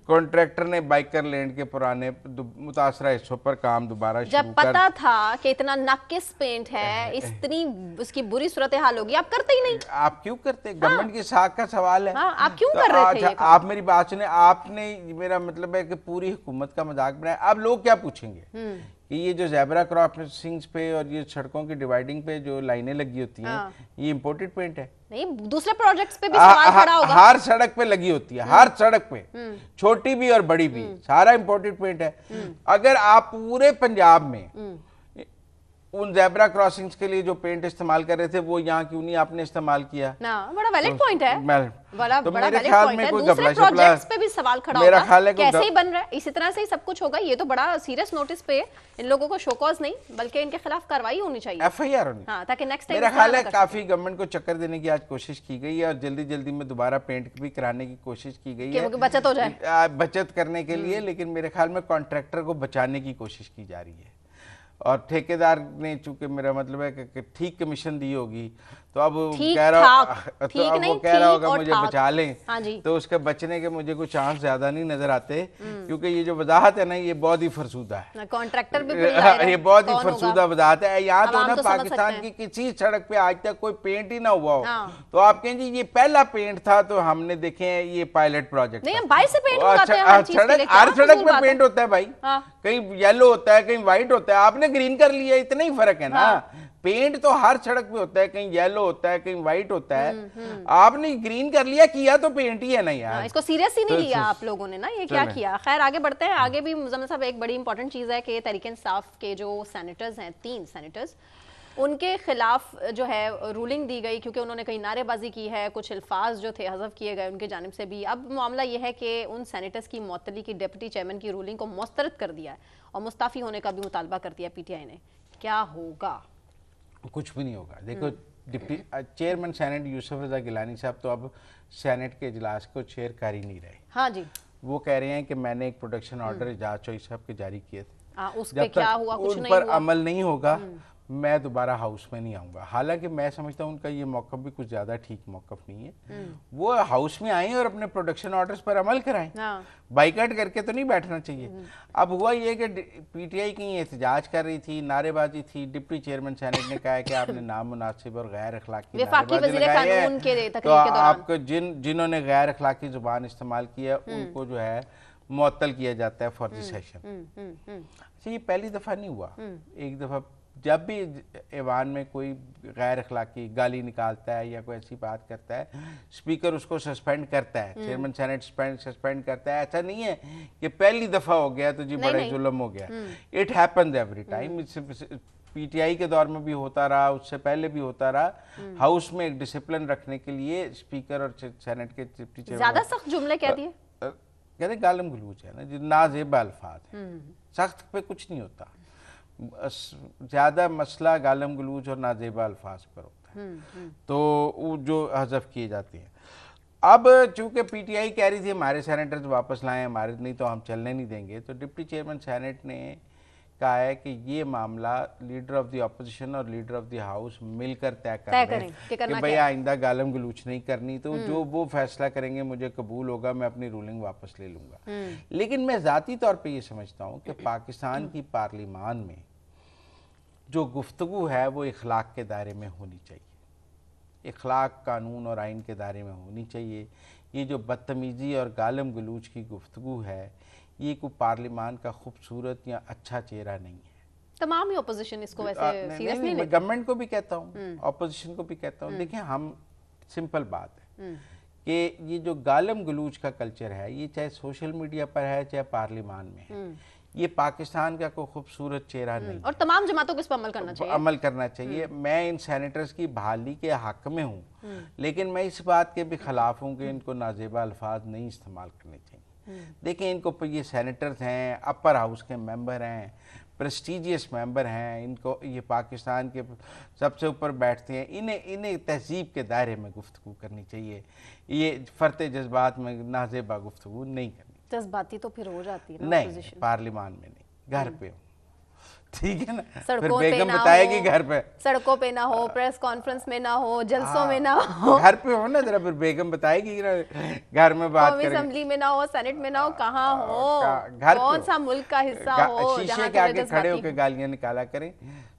कॉन्ट्रैक्टर ने बाइकर लैंड के पुराने मुतासरा हिस्सों पर काम दोबारा जब पता था कि इतना नक्किस पेंट है, इतनी उसकी बुरी सूरत हाल होगी, आप करते ही नहीं। आप क्यों करते? गवर्नमेंट की साख का सवाल है। आप क्यों कर रहे थे? आप मेरी बात सुने, आपने, मेरा मतलब है कि पूरी हुकूमत का मजाक बनाया। अब लोग क्या पूछेंगे कि ये जो ज़ेब्रा क्रॉसिंग्स पे और ये सड़कों की डिवाइडिंग पे जो लाइनें लगी होती हैं, ये इंपोर्टेड पेंट है? नहीं, दूसरे प्रोजेक्ट्स पे भी सवाल खड़ा होगा। हर सड़क पे लगी होती है, हर सड़क पे, छोटी भी और बड़ी भी, सारा इंपोर्टेड पेंट है। अगर आप पूरे पंजाब में उन ज़ेब्रा क्रॉसिंग्स के लिए जो पेंट इस्तेमाल कर रहे थे वो यहाँ क्यों नहीं आपने इस्तेमाल किया? ना, बड़ा वैलिड पॉइंट है। तो मेरे ख्याल में कोई गफला शफला पे भी सवाल खड़ा होगा, कैसे ही बन रहा है, इसी तरह से ही सब कुछ होगा। ये तो बड़ा सीरियस नोटिस पे इन लोगों को शोकॉज नहीं बल्कि इनके खिलाफ कार्रवाई होनी चाहिए, FIR होनी। हाँ, ताकि नेक्स्ट टाइम मेरा ख्याल है काफी गवर्नमेंट को चक्कर देने की आज कोशिश की गई है और जल्दी जल्दी में दोबारा पेंट भी कराने की कोशिश की गई है, बचत हो जाए, बचत करने के लिए। लेकिन मेरे ख्याल में कॉन्ट्रैक्टर को बचाने की कोशिश की जा रही है और ठेकेदार ने, चूंकि मेरा मतलब है कि ठीक कमीशन दी होगी, तो अब कह रहा होगा मुझे बचा लें। हाँ, तो उसके बचने के मुझे कुछ चांस ज्यादा नहीं नजर आते, क्योंकि ये जो वजाहत है ना, ये बहुत ही फरसूदा है। कॉन्ट्रैक्टर भी ये बहुत ही फरसूदा वजाहत है। यहाँ तो ना पाकिस्तान की किसी सड़क पे आज तक कोई पेंट ही ना हुआ हो, तो आप कहें जी ये पहला पेंट था, तो हमने देखे ये पायलट प्रोजेक्ट। हर सड़क पे पेंट होता है भाई, कहीं येलो होता है, कहीं व्हाइट होता है, आपने ग्रीन कर लिया, इतना ही फर्क है ना। पेंट तो हर सड़क पे होता है, कहीं येलो होता है, कहीं व्हाइट होता है, आपने ग्रीन कर लिया, किया तो पेंट ही है ना यार। इसको सीरियस ही नहीं लिया आप लोगों ने ना, ये क्या किया। खैर आगे बढ़ते हैं। आगे भी मुज़म्मिल साहब, एक बड़ी इंपॉर्टेंट चीज है कि तहरीक-ए-इंसाफ के जो सेनेटर्स हैं, 3 सेनेटर्स, उनके खिलाफ जो है रूलिंग दी गई, क्योंकि उन्होंने कहीं नारेबाजी की है, कुछ अल्फाज जो थे हज़फ किए गए उनके जानिब से भी। अब मामला यह है कि उन सेनेटर्स की मुअत्तली की डिप्टी चेयरमैन की रूलिंग को मुस्तरद कर दिया है और मुस्ताफ़ी होने का भी मुतालबा कर दिया PTI ने। क्या होगा? कुछ भी नहीं होगा। देखो, डिप्टी चेयरमैन सेनेट यूसुफ रज़ा गिलानी साहब तो अब सेनेट के इजलास को चेयर कर ही नहीं रहे। हाँ जी, वो कह रहे हैं कि मैंने एक प्रोटेक्शन ऑर्डर एजाज चौधरी साहब के जारी किए थे, उस पे क्या हुआ? कुछ उन पर अमल नहीं होगा, मैं दोबारा हाउस में नहीं आऊंगा। हालांकि मैं समझता हूं उनका ये मौक़िफ़ भी कुछ ज़्यादा ठीक मौक़िफ़ नहीं है। वो हाउस में आए और अपने प्रोडक्शन ऑर्डर्स पर अमल कराएं, बाइकआउट करके तो नहीं बैठना चाहिए। अब हुआ ये कि PTI की एहतजाज कर रही थी, नारेबाजी थी, डिप्टी चेयरमैन सेनेट ने कहा है कि आपने नामुनासिब और गैर अखलाकी नारेबाजी लगाई है, तो आपको जिन्होंने गैर अखलाकी जुबान इस्तेमाल किया उनको जो है मुअत्तल किया जाता है फॉर द सेशन। ये पहली दफ़ा नहीं हुआ। एक दफ़ा जब भी ऐवान में कोई गैर अखलाकी गाली निकालता है या कोई ऐसी बात करता है, स्पीकर उसको सस्पेंड करता है, चेयरमैन सेनेट सस्पेंड करता है। ऐसा नहीं है कि पहली दफ़ा हो गया तो जी बड़ा ही जुल्म हो गया। It happens every time. PTI के दौर में भी होता रहा, उससे पहले भी होता रहा। हाउस में एक डिसिप्लिन रखने के लिए स्पीकर और सेनेट के डिप्टी चेयरमैन ज़्यादा सख्त जुमले कह दिए, कहते गालम गलूच है ना, जो नाज़ेब अल्फाज है। सख्त पे कुछ नहीं होता, ज्यादा मसला गालम गलूच और नाजेबा अल्फाज पर होता है, तो वो जो हज़फ किए जाते हैं। अब चूंकि PTI कह रही थी हमारे सेनेटर्स वापस लाएं, हमारे नहीं तो हम चलने नहीं देंगे, तो डिप्टी चेयरमैन सेनेट ने कहा है कि ये मामला लीडर ऑफ द अपोजिशन और लीडर ऑफ द हाउस मिलकर तय करें कि भाई आइंदा गालम गलूच नहीं करनी, तो जो वो फैसला करेंगे मुझे कबूल होगा, मैं अपनी रूलिंग वापस ले लूंगा। लेकिन मैं ज़ाती तौर पे ये समझता हूँ कि पाकिस्तान की पार्लिमान में जो गुफ्तगू है वो इखलाक के दायरे में होनी चाहिए, इखलाक कानून और आइन के दायरे में होनी चाहिए। ये जो बदतमीज़ी और गालम गलूच की गुफ्तगू है, ये कोई पार्लिमान का खूबसूरत या अच्छा चेहरा नहीं है। तमाम ही ऑपोजिशन इसको वैसे सीरियस नहीं लेते। गवर्नमेंट को भी कहता हूँ, ऑपोजिशन को भी कहता हूँ। देखिए, हम सिंपल बात है कि ये जो गालम गलूच का कल्चर है, ये चाहे सोशल मीडिया पर है चाहे पार्लिमान में है, ये पाकिस्तान का कोई खूबसूरत चेहरा नहीं। और तमाम जमातों को इस पर अमल करना चाहिए। अमल करना चाहिए। मैं इन सैनिटर्स की बहाली के हक में हूँ, लेकिन मैं इस बात के भी खिलाफ हूँ कि इनको नाजेबा अल्फाज नहीं इस्तेमाल करने चाहिए। देखिए, इनको ये सैनिटर्स हैं, अपर हाउस के मेंबर हैं, प्रेस्टिजियस मेंबर हैं, इनको ये पाकिस्तान के सबसे ऊपर बैठते हैं, इन्हें तहजीब के दायरे में गुफ्तगू करनी चाहिए। ये फरते जज्बात में नाजेबा गुफ्तगू नहीं करनी। जज्बाती तो फिर हो जाती है ना नहीं, पार्लियामान में नहीं, घर पे हो, ठीक है ना। फिर बेगम बताएगी घर पे, सड़कों पे ना हो, प्रेस कॉन्फ्रेंस में ना हो, जलसों में ना हो, घर पे हो ना जरा, फिर बेगम बताएगी घर में बात करेंगे, असेंबली में ना हो, सेनेट में ना हो, कहाँ हो, कौन सा मुल्क का हिस्सा हो, शीशे के आगे खड़े होकर गालियां निकाला करें,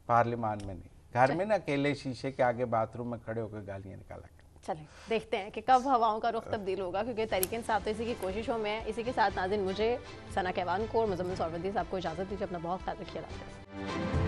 पार्लियामान में नहीं, घर में ना अकेले शीशे के आगे बाथरूम में खड़े होकर गालियां निकाला करें। चलें देखते हैं कि कब हवाओं का रुख तब्दील होगा, क्योंकि तरीके इंसाफ तो इसी की कोशिशों में है। इसी के साथ नाज़रीन, मुझे सना कहवान को और मुज़म्मिल सोहरवर्दी साहब को इजाज़त दीजिए। अपना बहुत ख्याल रखिए।